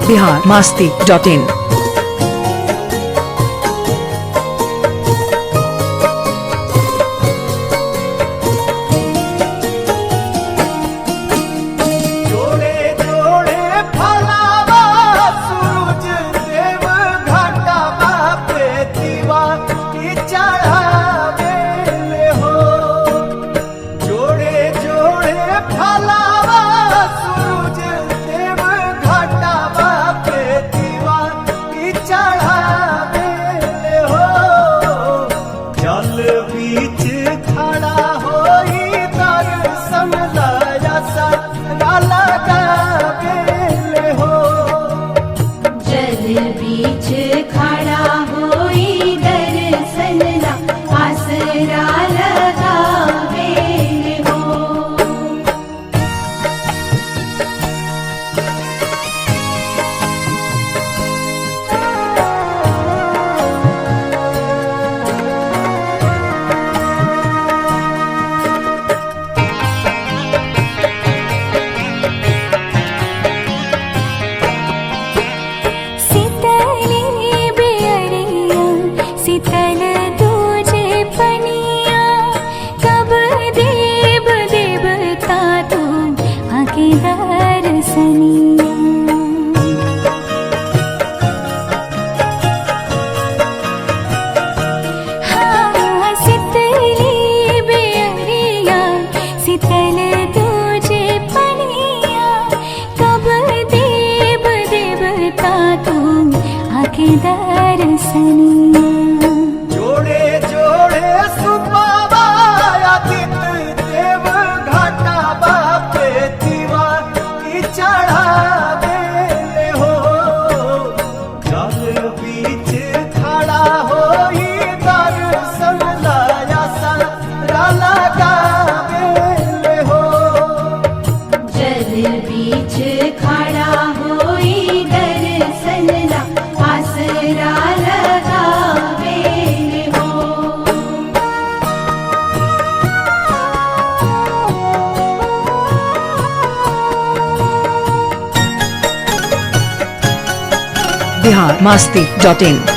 biharmasti.in। biharmasti.in।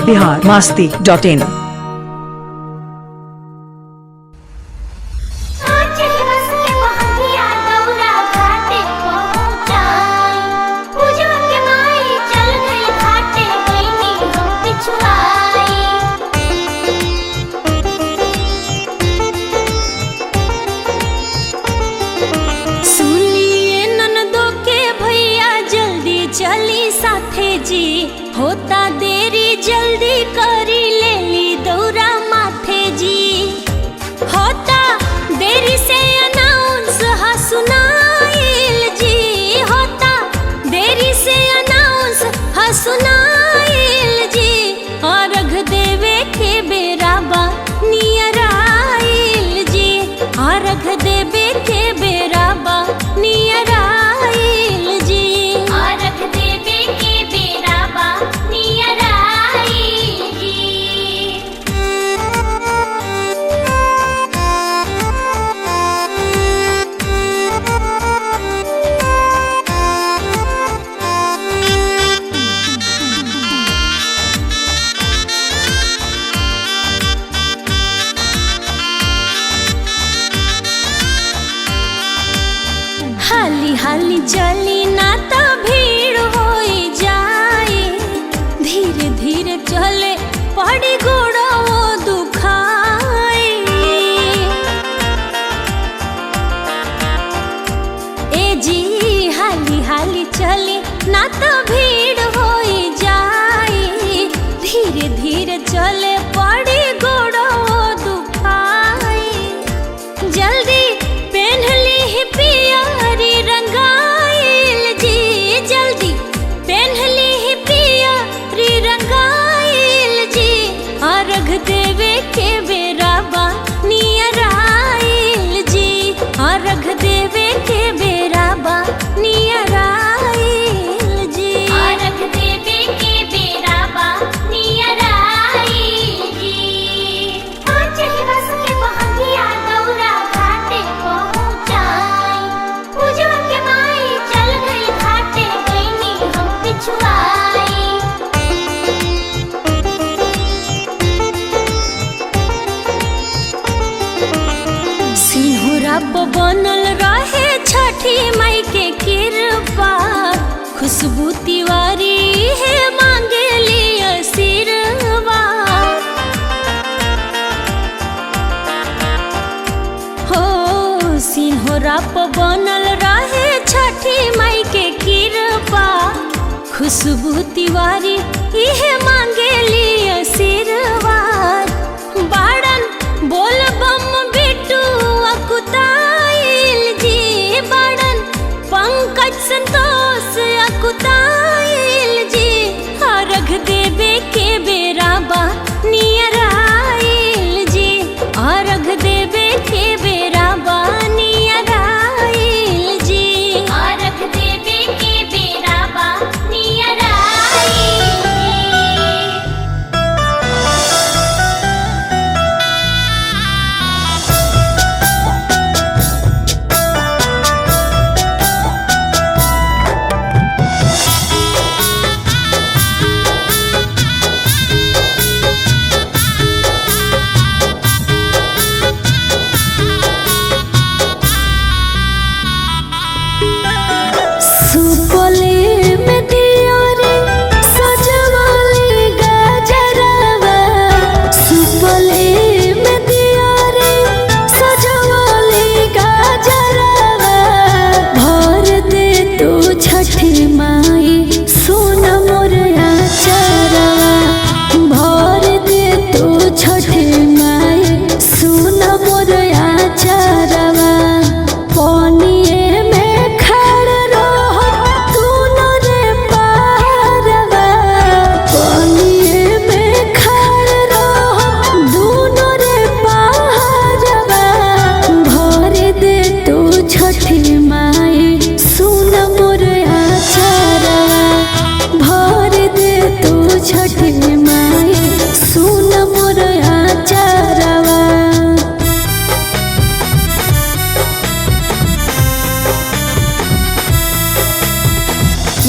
biharmasti.in। होता देरी जल्दी करी ले ली दौरा माथे जी। होता देरी से अनाउंस हा सुनाइल जी। होता देरी से अनाउंस हा सुनाइल जी। अर्घ देवे के बेराबा नियर आइल जी। अर्घ देवे के बेराबा नियर आइल जी। अर्घ देवे के बेराबा नियर आइल जी। हाली हाली चली ना तो भीड़ होई जाए। धीरे धीरे चले पड़ी गोड़ो दुखाए। ए जी हाली हाली चली ना तो भीड़ होई जाए। धीरे धीरे चले पड़ी गोड़ो दुखाए। जल्दी पहन ली पियरी रंगाइल जी। जल्दी पहन ली पियरी रंगाइल जी। अर्घ देवे के बेराबा नियर आइल जी। अर्घ देवे के बेराबा नियर आइल जी। अर्घ देवे के बेराबा नियर आइल जी। चली बस के बहंगिया दौरा घाटे पहुंचाई। पूजवा के माई चल गई घाटे गईनी हम पिछुआई। सिंहरा पे बनल रहे छठी माई के कृपा। खुशबू तिवारी है मांगे लिया आशीर्वाद। हो सिंहरा पे बनल रहे छठी माई के कृपा। खुशबू तिवारी इहे मांगे लिया आशीर्वाद। बाड़न बोल बम बिटू अकुताइल जी। बाड़न पंकज संतोष अकुताइल जी। अर्घ देवे के बेराबा नियर आइल जी। अर्घ देवे के बेराबा नियर आइल जी। अर्घ देवे के बेराबा नियर आइल जी।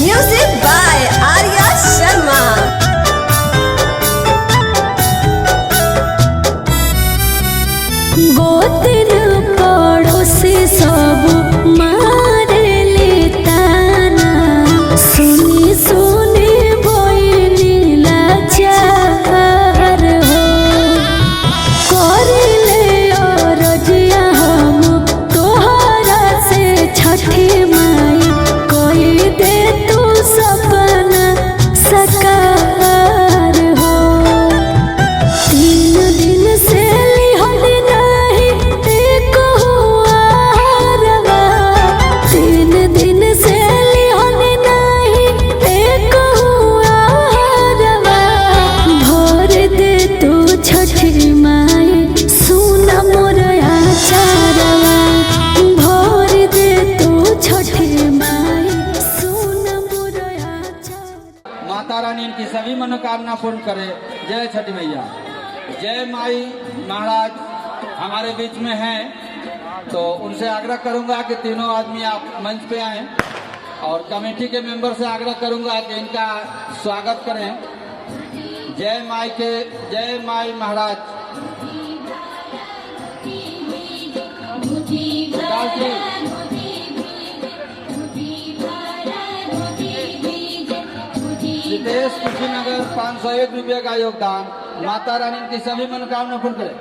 Music by Arya Sharma। रानी इनकी सभी मनोकामना पूर्ण करे। जय छठी मैया। जय माई महाराज हमारे बीच में हैं, तो उनसे आग्रह करूंगा कि तीनों आदमी आप मंच पे आएं और कमेटी के मेंबर से आग्रह करूंगा कि इनका स्वागत करें। जय माई महाराज। सिद्धेश कुशीनगर 501 रुपये का योगदान। माता रानी इनकी सभी मनोकामना पूर्ण करे।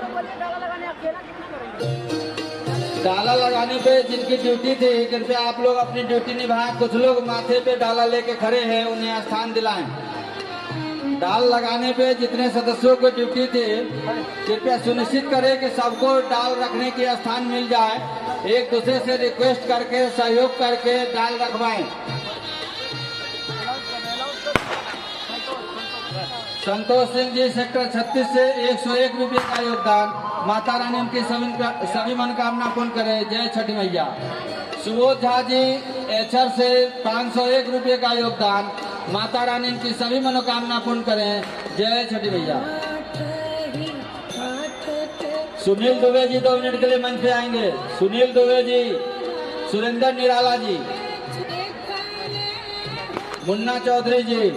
डाला लगाने पे जिनकी ड्यूटी थी, कृपया आप लोग अपनी ड्यूटी निभाएं। कुछ लोग माथे पे डाला लेके खड़े हैं, उन्हें स्थान दिलाएं। डाल लगाने पे जितने सदस्यों को ड्यूटी थी, कृपया सुनिश्चित करें कि सबको डाल रखने की स्थान मिल जाए। एक दूसरे से रिक्वेस्ट करके सहयोग करके डाल रखवाएं। संतोष सिंह जी सेक्टर 36 से 101 रुपये का योगदान। माता रानी उनकी सभी मनोकामना पूर्ण करे। जय छठी मैया। सुबोध झा जी एचर से 501 रुपये का योगदान। माता रानी इनकी सभी मनोकामना पूर्ण करें। जय छठी मैया। सुनील दुबे जी 2 मिनट के लिए मंच पे आएंगे। सुनील दुबे जी, सुरेंद्र निराला जी, मुन्ना चौधरी जी,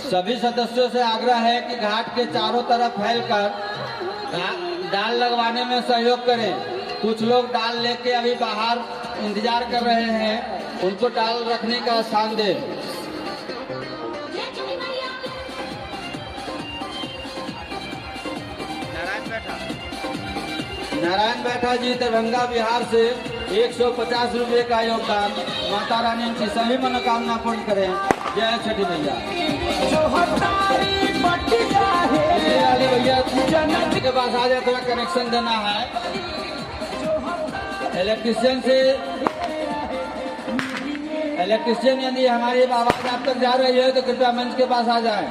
सभी सदस्यों से आग्रह है कि घाट के चारों तरफ फैलकर डाल लगवाने में सहयोग करें। कुछ लोग डाल लेके अभी बाहर इंतजार कर रहे हैं, उनको डाल रखने का स्थान दें। नारायण बैठा जी दरभंगा बिहार से 150 रुपये का योगदान। माता रानी इनकी सभी मनोकामना पूर्ण करें। जय छठी मैया। भैया के पास आ जाए, थोड़ा कनेक्शन देना है। इलेक्ट्रिशियन यदि हमारी आवाज आप तक जा रही है तो कृपया मंच के पास आ जाएं।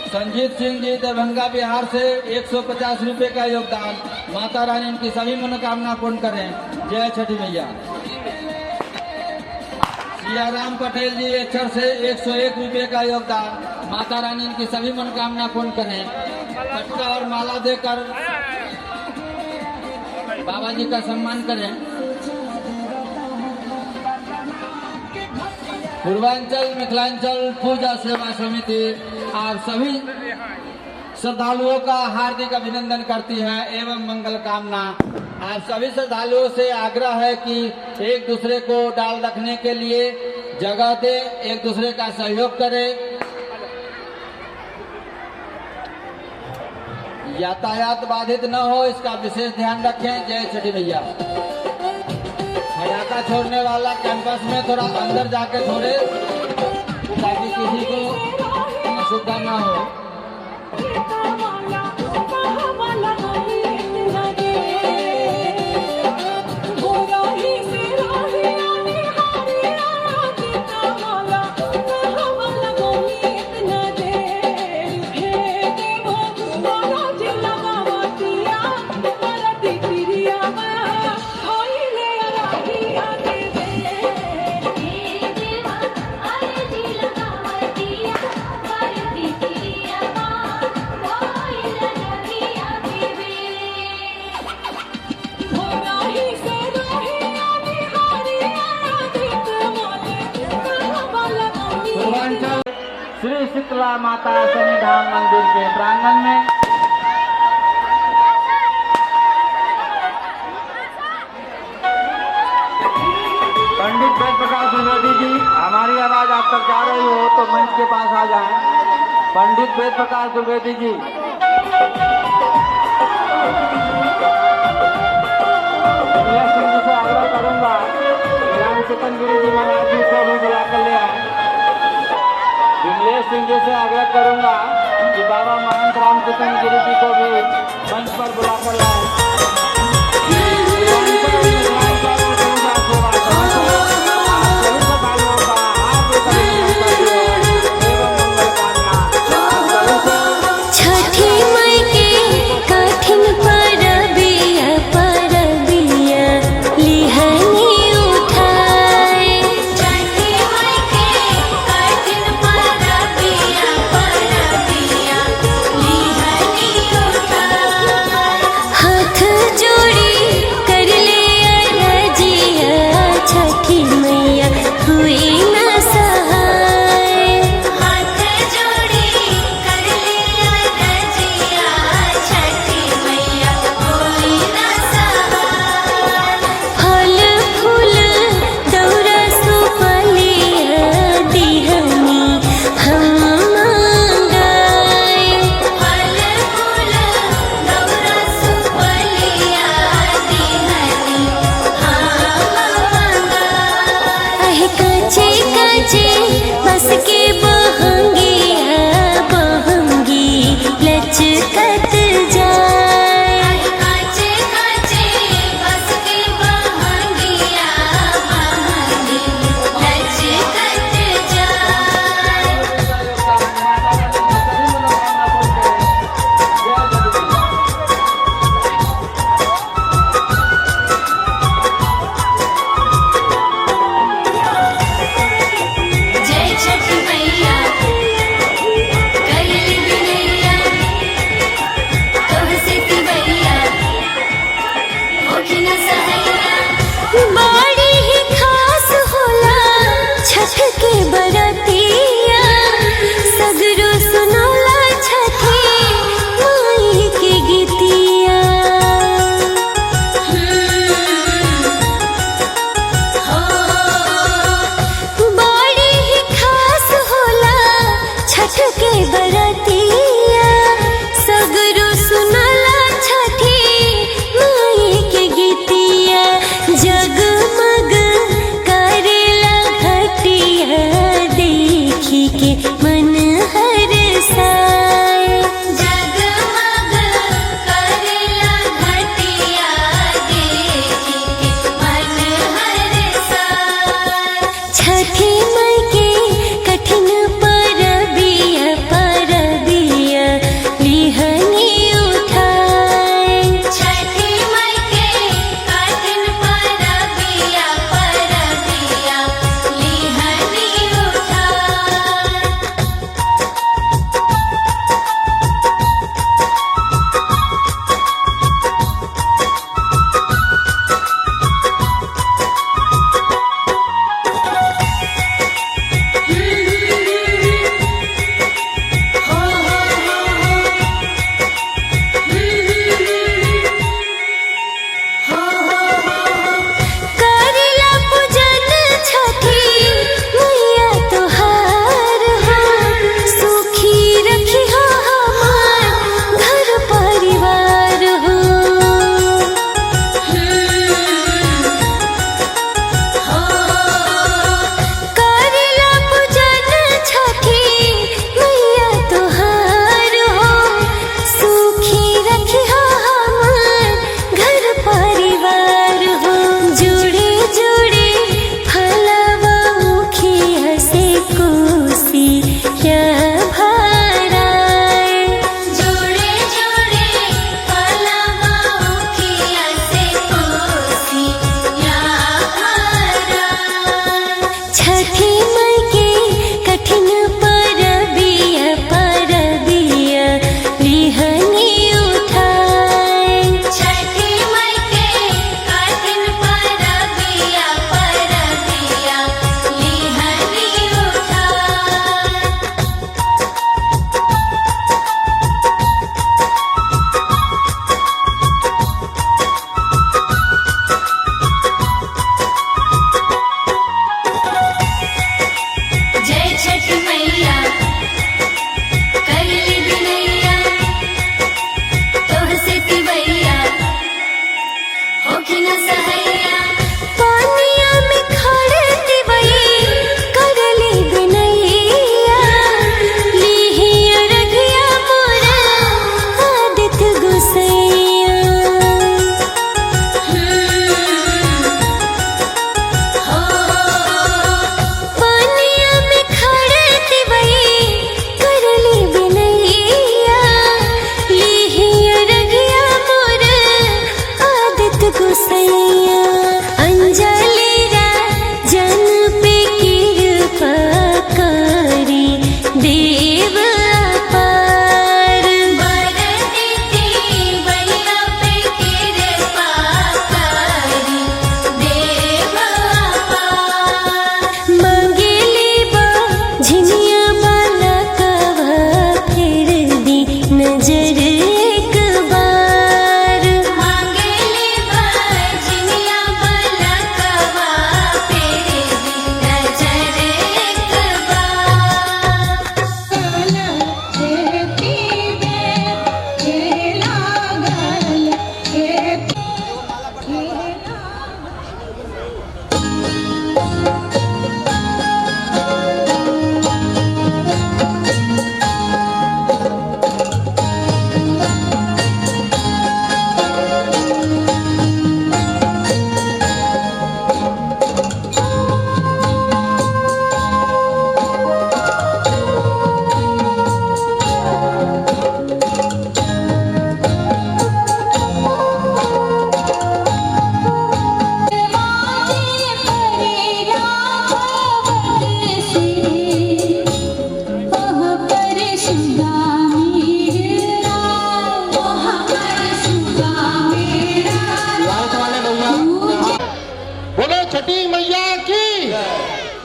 संजीत सिंह जी दरभंगा बिहार से 150 रुपये का योगदान। माता रानी इनकी सभी मनोकामना पूर्ण करें। जय छठी मैया। सियाराम पटेल जी एचर से 101 रुपये का योगदान। माता रानी इनकी सभी मनोकामना पूर्ण करें। पटका और माला देकर बाबा जी का सम्मान करें। पूर्वांचल मिथिलांचल पूजा सेवा समिति आप सभी श्रद्धालुओं का हार्दिक अभिनंदन करती है एवं मंगल कामना। आप सभी श्रद्धालुओं से आग्रह है कि एक दूसरे को डाल रखने के लिए जगह दे, एक दूसरे का सहयोग करें। यातायात बाधित न हो, इसका विशेष ध्यान रखें। जय छठी मैया। पटाखा छोड़ने वाला कैंपस में थोड़ा अंदर जाके छोड़े ताकि किसी को असुविधा न हो। श्री शीतला माता सन्निधान मंदिर के प्रांगण में पंडित वेद प्रकाश द्विवेदी जी, हमारी आवाज आप तक जा रही हो तो मंच के पास आ जाएं। पंडित वेद प्रकाश द्विवेदी जी। सिंह जी से आग्रह करूंगा रामचंद्र गिरी जी महाराज जी को भी बुलाकर ले आए। विमलेश सिंह जी से आग्रह करूंगा कि बाबा महंत रामचंद्र गिरी जी को भी मंच पर बुलाकर लाए। सभी सवालों का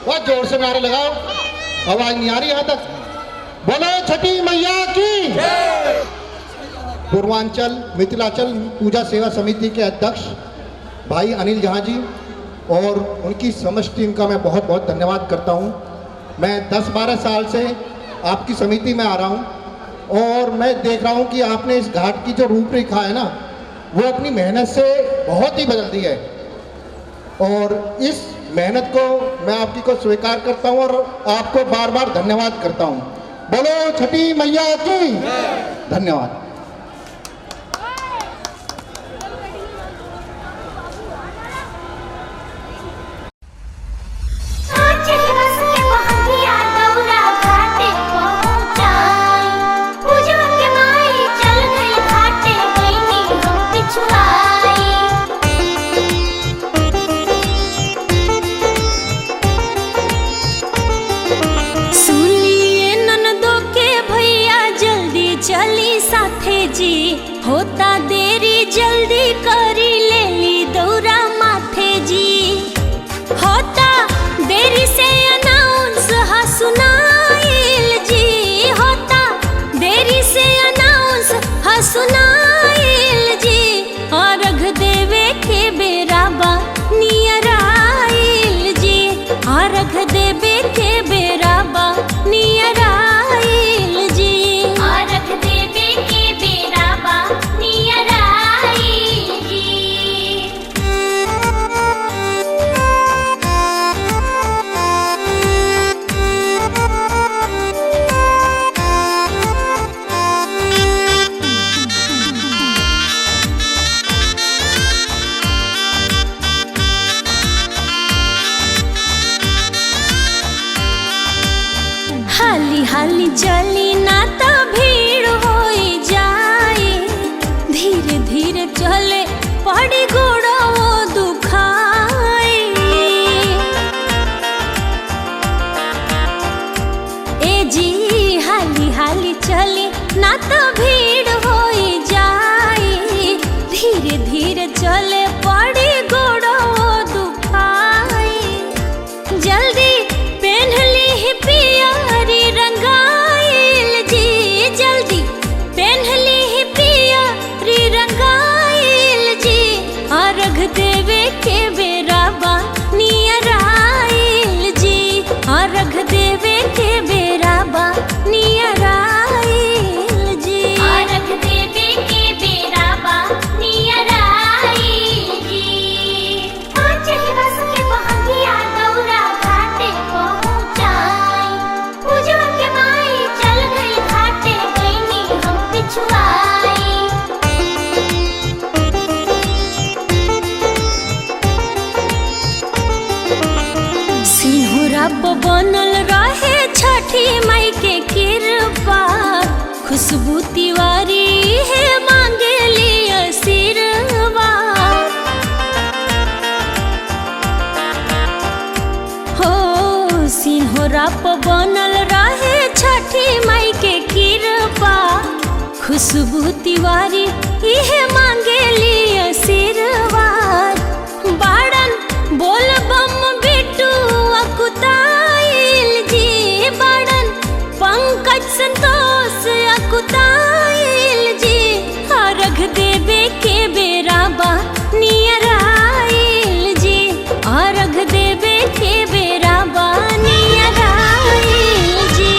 बहुत जोर से नारे लगाओ, आवाज नहीं आ रही यहाँ तक। बोलो छठी मैया की। पूर्वांचल मिथिलांचल पूजा सेवा समिति के अध्यक्ष भाई अनिल जहाँ जी और उनकी समस्त टीम का मैं बहुत बहुत धन्यवाद करता हूँ। मैं 10-12 साल से आपकी समिति में आ रहा हूँ और मैं देख रहा हूँ कि आपने इस घाट की जो रूपरेखा है ना, वो अपनी मेहनत से बहुत ही बदल दी है और इस मेहनत को मैं आपकी को स्वीकार करता हूँ और आपको बार बार धन्यवाद करता हूँ। बोलो छठी मैया की। धन्यवाद। होता देरी जल्दी करी लेली दौरा माथे जी, होता देरी से अनाउंस हा सुनाइल जी, होता देरी से अनाउंस हा सुनाइल जी, अर्घ देवे के बेराबा नियर आइल जी, अर्घ देवे के बेराबा नियर आइल जी, अर्घ देवे के बेराबा नियर आइल जी। हाली हाली चली ना तो भीड़ होई जाए, धीरे धीरे चले पड़ी गोड़ो दुखाए, ए जी हाली हाली चली ना तो भीड़ होई जाए, धीरे धीरे चले पड़ी गोड़ो दुखाए, जल्दी पहन ली पियरी रंगाइल जी, जल्दी पहन ली पियरी रंगाइल जी, अर्घ देवे के बेराबा नियर आइल जी, अर्घ देवे के बेराबा नियर आइल जी, अर्घ देवे के बेराबा नियर आइल जी। चली बस के बहंगिया दौरा घाटे पहुँचाई, पूजा के माई चल गई घाटे गईनी हम पिछुआई। सिंहरा पे बनल रहे छठी माई के कृपा, खुशबू तिवारी है मांगे लिए आशीर्वाद, हो सिंहरा पे बनल रहे छठी माई के कृपा, खुशबू तिवारी इहे मांगे लिए आशीर्वाद, बाड़न बोल बम बिट्टू अकुताइल जी, बाड़न पंकज संतोष अकुताइल जी, अर्घ देवे के बेराबा नियर आइल जी, अर्घ देवे के बेराबा नियर आइल जी,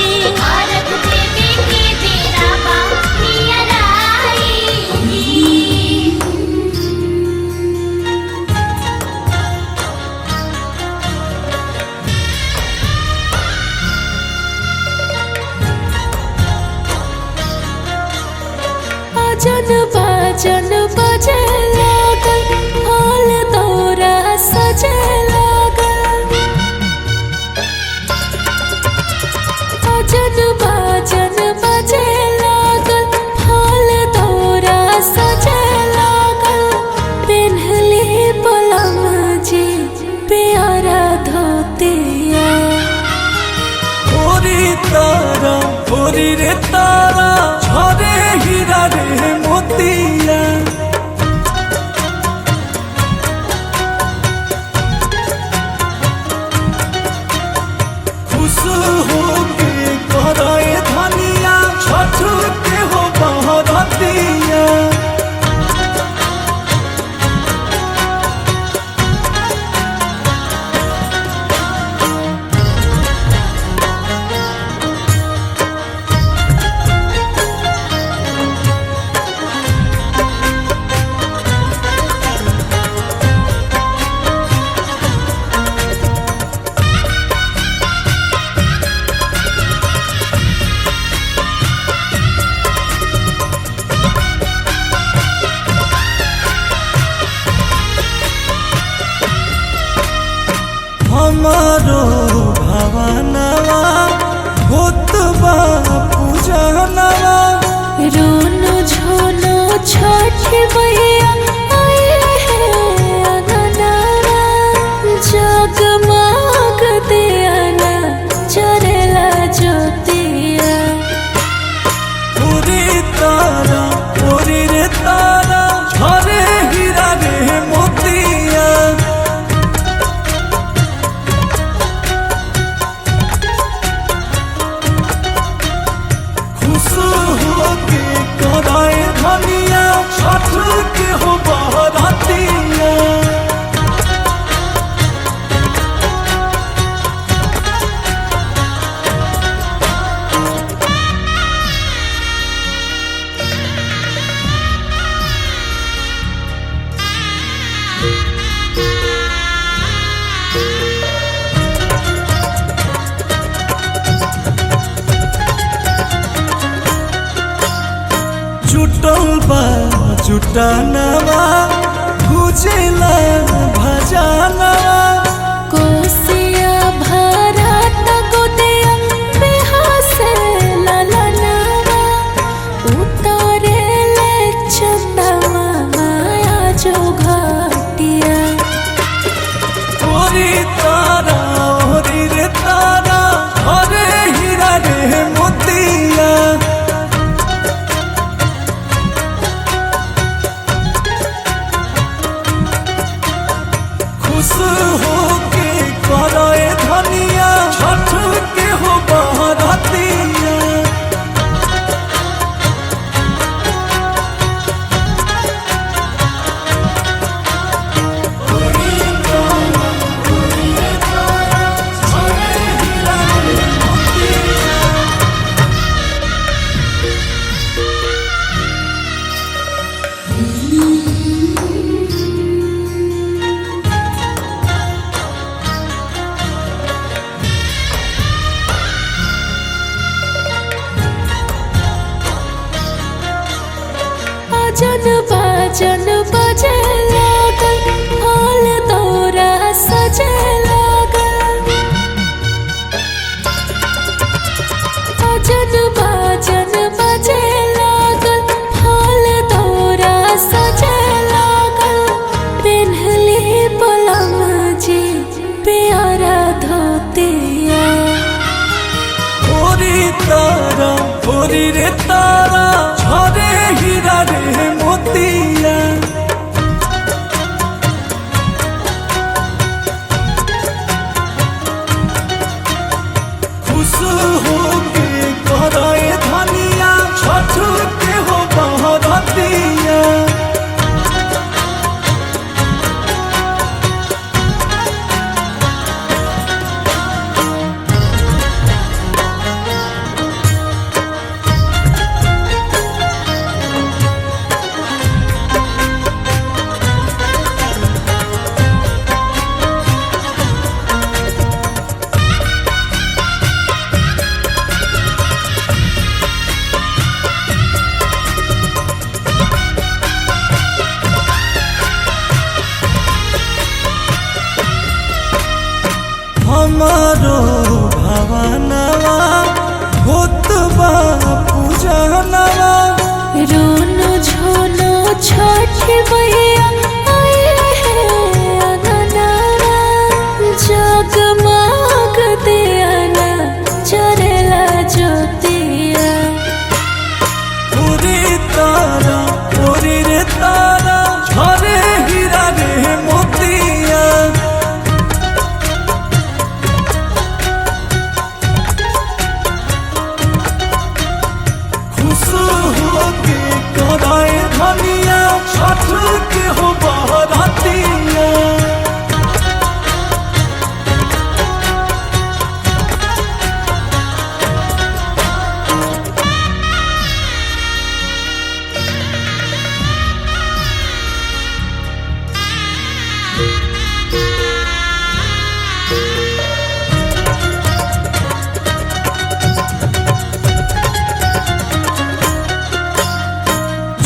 अर्घ देवे के बेराबा नियर आइल जी। बाजन बजे लागल, फल दौरा सजे लागल, बाजन बजे लागल, फल दौरा सजे लागल, पेन्हले पलम जी प्यारा धोतिया, ओरी तारा ओरी रे तारा झरे हीरा रे मोतिया, हमारो भावनावा होत बा पूजनवा रोनो झोनो छठ मैया आए हैं अंगनारा जगमग दियाना जरेला ज्योतिया पूरी तारा पूरी रे तारा झरे हीरा रे मोतिया खुश होके कराए धनिया छठ के हो बहरातिया जुटल बा जुटानवा गुजेला भजनवा कोसिया भारत गोदिया बेहसे ललनवा उतारे ले चंदवा माया जो घाटिया ओरी तारा ओरी रे तारा अरे हीरा रे मोतिया खुश होके कराए धनिया छठ के हो बहरातिया आजन बाजन बजे लागल फल दौरा सजे लागल आजन बाजन बजे लागल फल दौरा सजे लागल पेन्हले पलम जी प्यारा धोतिया ओरी तारा ओरी रे तारा झरे हीरा रे मोतिया खुश होके कराए धनिया छठ के हो बहरातिया हमारो भावनावा होत बा पूजनवा रोनो झोनो छठ मैया आए हैं अंगनारा जगमग दियाना जरेला ज्योतिया पूरी तारा पूरी रे तारा झरे हीरा रे मोतिया खुश होके कराए धनिया छठ के हो बहरातिया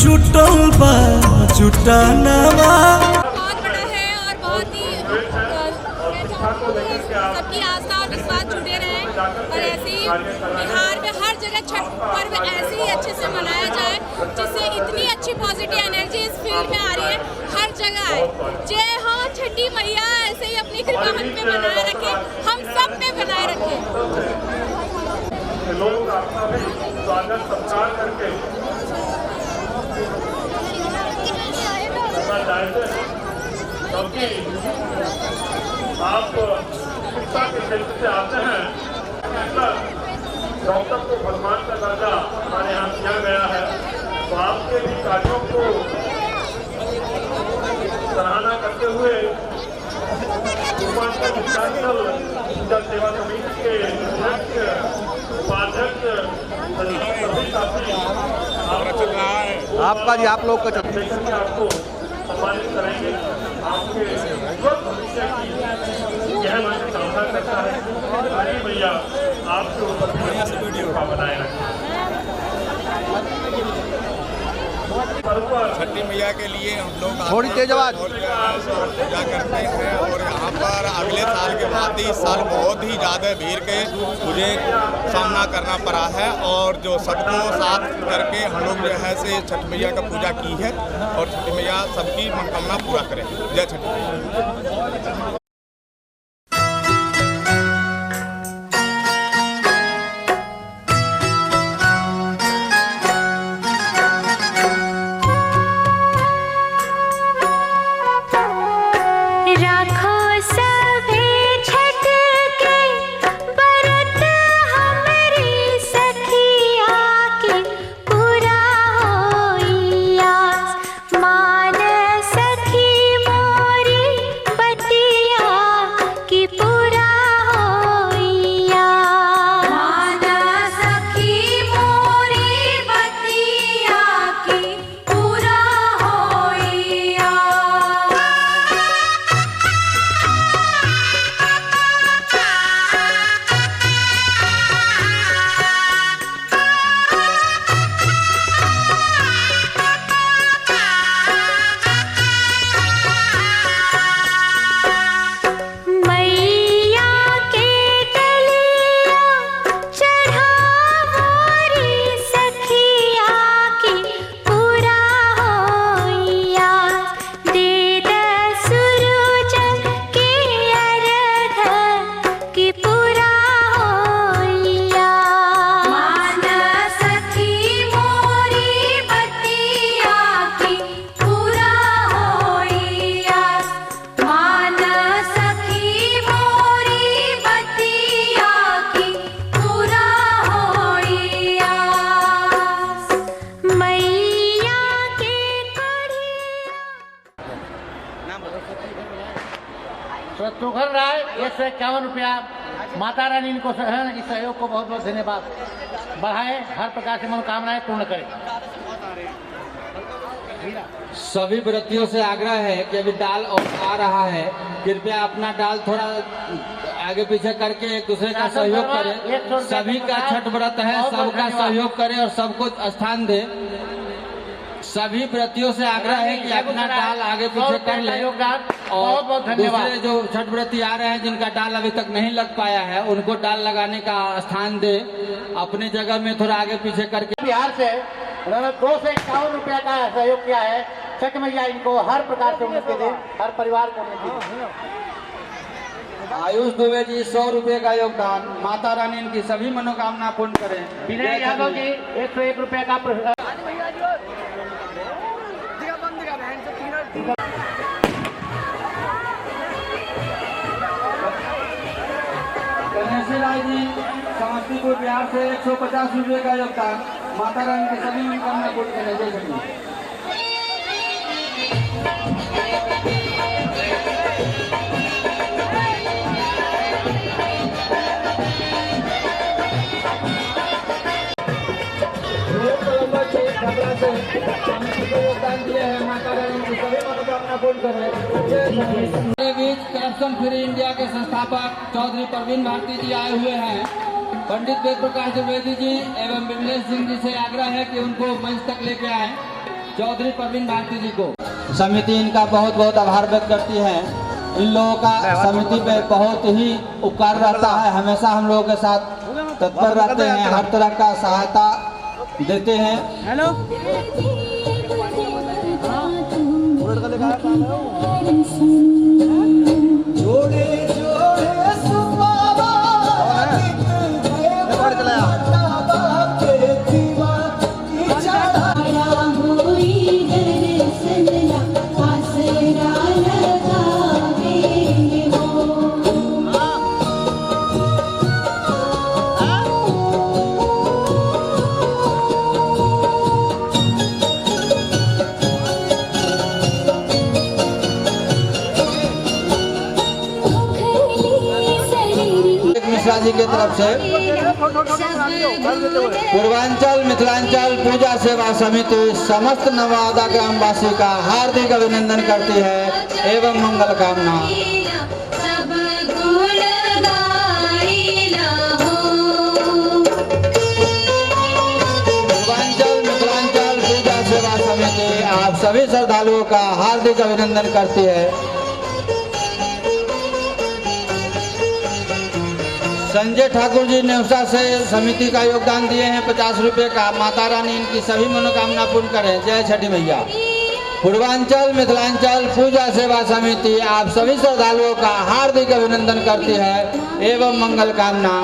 जुटल बा जुटानवा बहुत बड़ा है और बहुत ही सबकी आस्था और विश्वास जुड़े रहे और ऐसे ही बिहार में हर जगह छठ पर्व ऐसे ही अच्छे से मनाया जाए, जिससे इतनी अच्छी पॉजिटिव एनर्जी इस फील्ड में आ रही है, हर जगह आए। जय हो छठी मैया, ऐसे ही अपनी कृपा हम पे बनाए रखे, हम सब पे बनाए रखे। लोग आपका भी स्वागत सत्कार करके जानते हैं, क्योंकि आप शिक्षा के क्षेत्र से आते हैं। डॉक्टर को भगवान का दर्जा हमारे यहाँ दिया गया है, तो आपके भी कार्यों को सराहना करते हुए पूर्वांचल मिथिलांचल पूजा सेवा समिति के अध्यक्ष उपाध्यक्ष सभी साथी आपका जी आप लोग का आपको सम्मानित करेंगे। आपके भविष्य की यह मन कामना करता है। हरी भैया आपके ऊपर बनाए रखें। छठी मैया के लिए हम लोग थोड़ी तेज आवाज पूजा करते हैं और यहाँ पर अगले साल के बाद इस साल बहुत ही ज़्यादा भीड़ के मुझे सामना करना पड़ा है और जो सबको साथ करके हम लोग जो है से छठ मैया का पूजा की है और छठी मैया सबकी मनोकामना पूरा करें। जय छठी मैया। शत्रुघ्न राय 151 रुपया। माता रानी इनको इस सहयोग को बहुत बहुत धन्यवाद। बढ़ाए, हर प्रकार से मनोकामनाएं पूर्ण करें। सभी व्रतियों से आग्रह है कि अभी डाल और आ रहा है, कृपया अपना डाल थोड़ा आगे पीछे करके एक दूसरे का सहयोग करें। सभी का छठ व्रत है, सबका सहयोग करें और सबको स्थान दे। सभी व्रतियों से आग्रह है कि अपना डाल आगे पीछे कर ले और दूसरे जो छठ व्रती आ रहे हैं जिनका डाल अभी तक नहीं लग पाया है उनको डाल लगाने का स्थान दे। अपनी जगह में थोड़ा आगे पीछे करके। बिहार से उन्होंने 251 रुपया का सहयोग किया है। छठ मैया इनको हर प्रकार से उन्नति दे, हर परिवार को उन्नति दे। आयुष दुबे जी 100 रुपये का योगदान। माता रानी इनकी सभी मनोकामना पूर्ण करें। विनय यादव जी 101 रुपये का गणेश राय जी समस्तीपुर बिहार से 150 रुपये का योगदान। माता रानी की सभी मनोकामना पूर्ण करें। जय श्री योगदान दिए हैं। माता रानी की सभी मनोकामना पूर्ण करें। बीच करप्शन फ्री इंडिया के संस्थापक चौधरी प्रवीण भारती जी आए हुए हैं। पंडित वेद प्रकाश द्विवेदी जी एवं विमलेश सिंह जी से आग्रह है कि उनको मंच तक लेके आए। चौधरी प्रवीण भारती जी को समिति इनका बहुत बहुत आभार व्यक्त करती है। इन लोगों का समिति पे बहुत ही उपकार रहता है, हमेशा हम लोगों के साथ तत्पर रहते हैं, हर तरह का सहायता देते हैं। मिश्रा जी की तरफ से पूर्वांचल मिथिलांचल पूजा सेवा समिति समस्त नवादा ग्रामवासी का हार्दिक अभिनंदन करती है एवं मंगल कामना। पूर्वांचल मिथिलांचल पूजा सेवा समिति आप सभी श्रद्धालुओं का हार्दिक अभिनंदन करती है। संजय ठाकुर जी नेवसा से समिति का योगदान दिए हैं 50 रुपये का। माता रानी इनकी सभी मनोकामना पूर्ण करें। जय छठी मैया। पूर्वांचल मिथिलांचल पूजा सेवा समिति आप सभी श्रद्धालुओं का हार्दिक अभिनंदन करती है एवं मंगल कामना।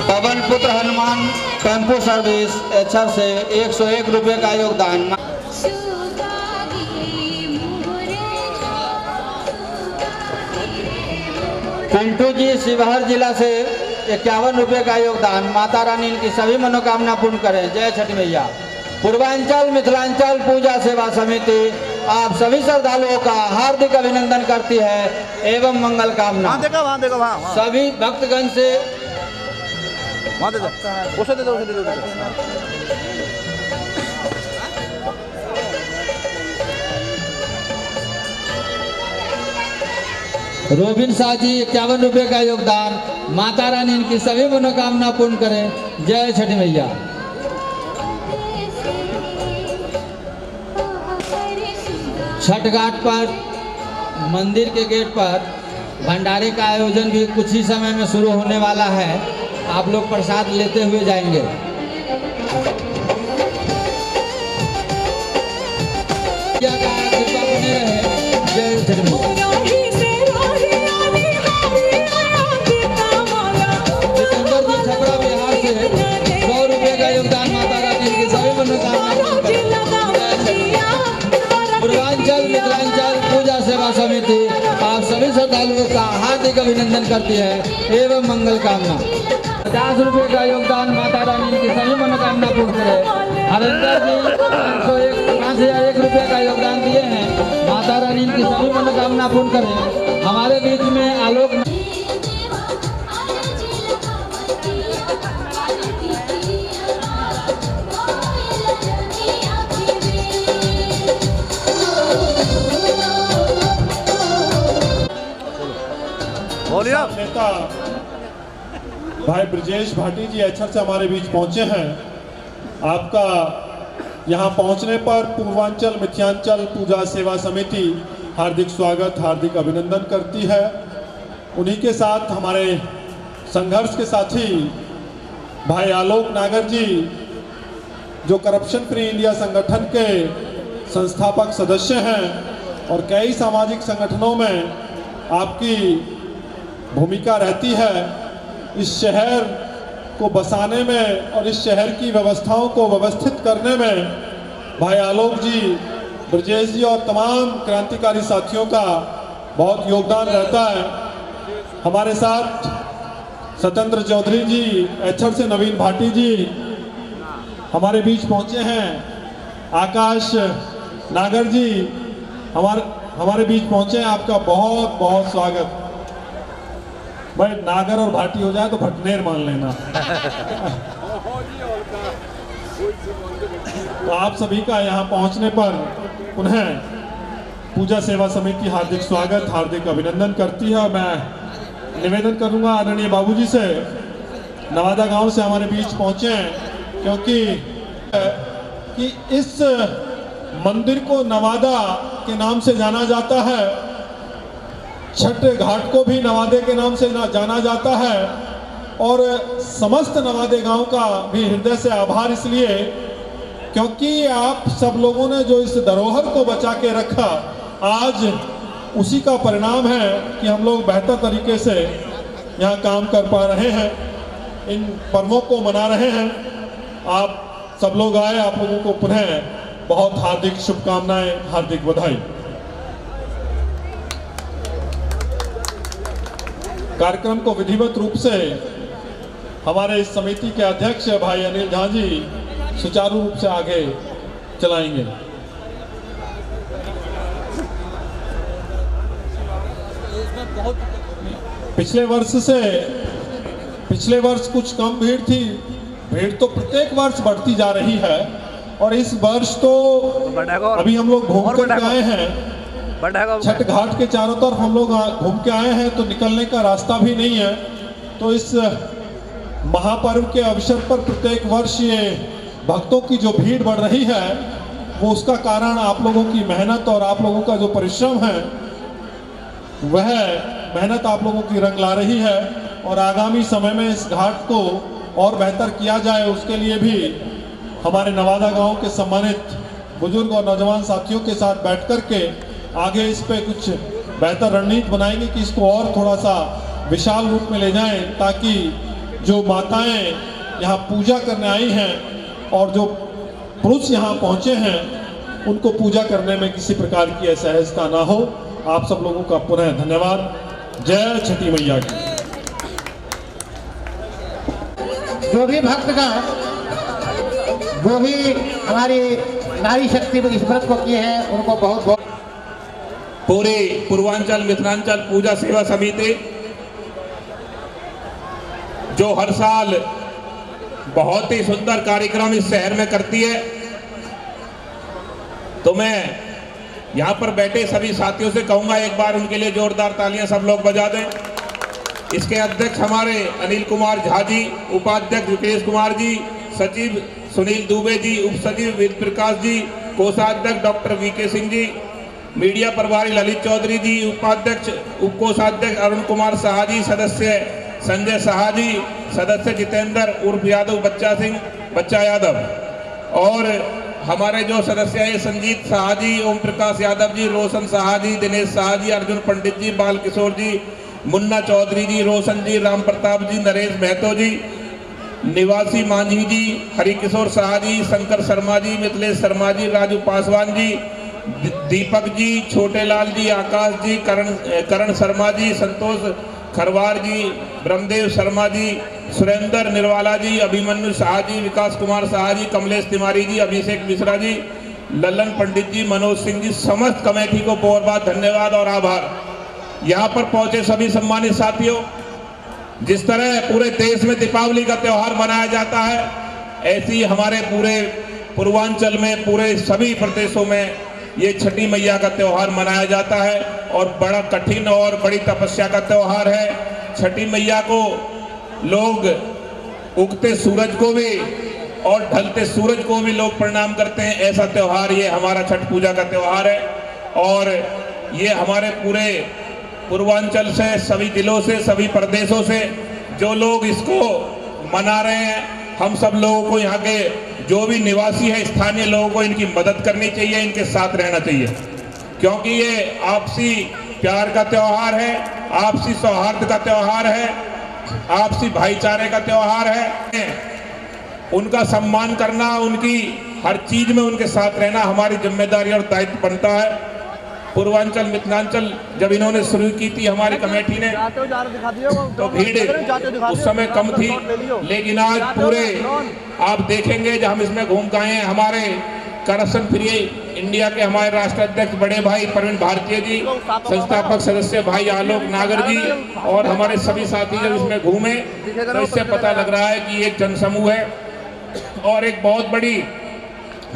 पवन पुत्र हनुमान टेम्पो सर्विस एचआर से 101 रुपये का योगदान। पिंटू जी शिवहर जिला से 51 रुपये का योगदान। माता रानी इनकी सभी मनोकामना पूर्ण करें। जय छठी मैया। पूर्वांचल मिथिलांचल पूजा सेवा समिति आप सभी श्रद्धालुओं का हार्दिक अभिनंदन करती है एवं मंगल कामना। सभी भक्तगण से रोबिन शाह जी 51 रुपये का योगदान। माता रानी इनकी सभी मनोकामना पूर्ण करें। जय छठी मैया। छठ घाट पर मंदिर के गेट पर भंडारे का आयोजन भी कुछ ही समय में शुरू होने वाला है। आप लोग प्रसाद लेते हुए जाएंगे। कृपा बने रहे। जय छठी मैया। सिकंदर जी छपरा बिहार से 100 रुपये का योगदान। माता रानी की सभी मनोकामना। पूर्वांचल मिथिलांचल पूजा सेवा समिति आप सभी श्रद्धालुओं का हार्दिक अभिनंदन करती है एवं मंगल कामना। 50 रुपये का योगदान। माता रानी की सभी मनोकामना पूर्ण करे। हरिंदर जी 5001 रुपये का योगदान दिए हैं। माता रानी की सभी मनोकामना पूर्ण करें। हमारे बीच में आलोक नेता भाई ब्रजेश भाटी जी एचआर से हमारे बीच पहुंचे हैं। आपका यहां पहुंचने पर पूर्वांचल मिथिलांचल पूजा सेवा समिति हार्दिक स्वागत हार्दिक अभिनंदन करती है। उन्हीं के साथ हमारे संघर्ष के साथी भाई आलोक नागर जी जो करप्शन फ्री इंडिया संगठन के संस्थापक सदस्य हैं, और कई सामाजिक संगठनों में आपकी भूमिका रहती है। इस शहर को बसाने में और इस शहर की व्यवस्थाओं को व्यवस्थित करने में भाई आलोक जी, ब्रजेश जी और तमाम क्रांतिकारी साथियों का बहुत योगदान रहता है। हमारे साथ सत्येंद्र चौधरी जी, एचर से नवीन भाटी जी हमारे बीच पहुंचे हैं। आकाश नागर जी हमारे बीच पहुंचे हैं। आपका बहुत बहुत स्वागत। भाई नागर और भाटी हो जाए तो भटनेर मान लेना। तो आप सभी का यहाँ पहुँचने पर पुनः पूजा सेवा समिति हार्दिक स्वागत, हार्दिक अभिनंदन करती है। मैं निवेदन करूँगा आदरणीय बाबूजी से, नवादा गांव से हमारे बीच पहुँचे हैं, क्योंकि इस मंदिर को नवादा के नाम से जाना जाता है, छठ घाट को भी नवादे के नाम से जाना जाता है, और समस्त नवादे गांव का भी हृदय से आभार इसलिए क्योंकि आप सब लोगों ने जो इस धरोहर को बचा के रखा, आज उसी का परिणाम है कि हम लोग बेहतर तरीके से यहाँ काम कर पा रहे हैं, इन पर्वों को मना रहे हैं। आप सब लोग आए, आप लोगों को पुनः बहुत हार्दिक शुभकामनाएं, हार्दिक बधाई। कार्यक्रम को विधिवत रूप से हमारे इस समिति के अध्यक्ष भाई अनिल झा जी सुचारू रूप से आगे चलाएंगे। पिछले वर्ष कुछ कम भीड़ थी, भीड़ तो प्रत्येक वर्ष बढ़ती जा रही है, और इस वर्ष तो अभी हम लोग घूम कर आए हैं, छठ घाट के चारों तरफ हम लोग घूम के आए हैं, तो निकलने का रास्ता भी नहीं है। तो इस महापर्व के अवसर पर प्रत्येक वर्ष ये भक्तों की जो भीड़ बढ़ रही है, वो उसका कारण आप लोगों की मेहनत और आप लोगों का जो परिश्रम है, वह मेहनत आप लोगों की रंग ला रही है। और आगामी समय में इस घाट को और बेहतर किया जाए, उसके लिए भी हमारे नवादा गांव के सम्मानित बुजुर्ग और नौजवान साथियों के साथ बैठ कर के आगे इस पे कुछ बेहतर रणनीति बनाएंगे कि इसको और थोड़ा सा विशाल रूप में ले जाएं, ताकि जो माताएं यहाँ पूजा करने आई हैं और जो पुरुष यहाँ पहुँचे हैं, उनको पूजा करने में किसी प्रकार की असहजता ना हो। आप सब लोगों का पुनः धन्यवाद। जय छठी मैया की। जो भी भक्तगण, जो भी हमारी नारी शक्ति इस व्रत को किए हैं, उनको बहुत बहुत। पूरे पूर्वांचल मिथिलांचल पूजा सेवा समिति जो हर साल बहुत ही सुंदर कार्यक्रम इस शहर में करती है, तो मैं यहाँ पर बैठे सभी साथियों से कहूँगा एक बार उनके लिए जोरदार तालियां सब लोग बजा दें। इसके अध्यक्ष हमारे अनिल कुमार झा जी, उपाध्यक्ष युकेश कुमार जी, सचिव सुनील दुबे जी, उप सचिव वेद प्रकाश जी, कोषाध्यक्ष doctor VK Singh ji, media प्रभारी ललित चौधरी जी, उपाध्यक्ष उप कोषाध्यक्ष अरुण कुमार साहा जी, सदस्य संजय साहा जी, सदस्य जितेंद्र उर्फ यादव बच्चा यादव, और हमारे जो सदस्य हैं संजीत साहा जी, ओम प्रकाश यादव जी, रोशन साहा जी, दिनेश साहा जी, अर्जुन पंडित जी, बाल किशोर जी, मुन्ना चौधरी जी, रोशन जी, राम प्रताप जी, नरेश महतो जी, निवासी मांझी जी, हरिकिशोर साहा जी, शंकर शर्मा जी, मिथिलेश शर्मा जी, राजू पासवान जी, दीपक जी, छोटे लाल जी, आकाश जी, करण शर्मा जी, संतोष खरवार जी, ब्रह्मदेव शर्मा जी, सुरेंद्र निर्वाला जी, अभिमन्यु शाह जी, विकास कुमार शाह जी, कमलेश तिवारी जी, अभिषेक मिश्रा जी, लल्लन पंडित जी, मनोज सिंह जी, समस्त कमेटी को बहुत बहुत धन्यवाद और आभार। यहाँ पर पहुंचे सभी सम्मानित साथियों, जिस तरह पूरे देश में दीपावली का त्यौहार मनाया जाता है, ऐसी हमारे पूरे पूर्वांचल में, पूरे सभी प्रदेशों में ये छठी मैया का त्यौहार मनाया जाता है, और बड़ा कठिन और बड़ी तपस्या का त्यौहार है। छठी मैया को लोग उगते सूरज को भी और ढलते सूरज को भी लोग प्रणाम करते हैं। ऐसा त्यौहार ये हमारा छठ पूजा का त्यौहार है, और ये हमारे पूरे पूर्वांचल से, सभी जिलों से, सभी प्रदेशों से जो लोग इसको मना रहे हैं, हम सब लोगों को, यहाँ के जो भी निवासी है, स्थानीय लोगों को इनकी मदद करनी चाहिए, इनके साथ रहना चाहिए, क्योंकि ये आपसी प्यार का त्योहार है, आपसी सौहार्द का त्योहार है, आपसी भाईचारे का त्योहार है। उनका सम्मान करना, उनकी हर चीज में उनके साथ रहना हमारी जिम्मेदारी और दायित्व बनता है। पूर्वांचल मिथिलांचल जब इन्होंने शुरू की थी हमारी कमेटी ने, तो भीड़ उस समय कम थी, लेकिन आज पूरे आप देखेंगे जब हम इसमें घूम के आए हैं, हमारे करप्शन फ्री इंडिया के हमारे राष्ट्राध्यक्ष बड़े भाई प्रवीण भारतीय जी, संस्थापक सदस्य भाई आलोक नागर जी और हमारे सभी साथी जब इसमें घूमे तो इससे पता लग रहा है कि एक जनसमूह है। और एक बहुत बड़ी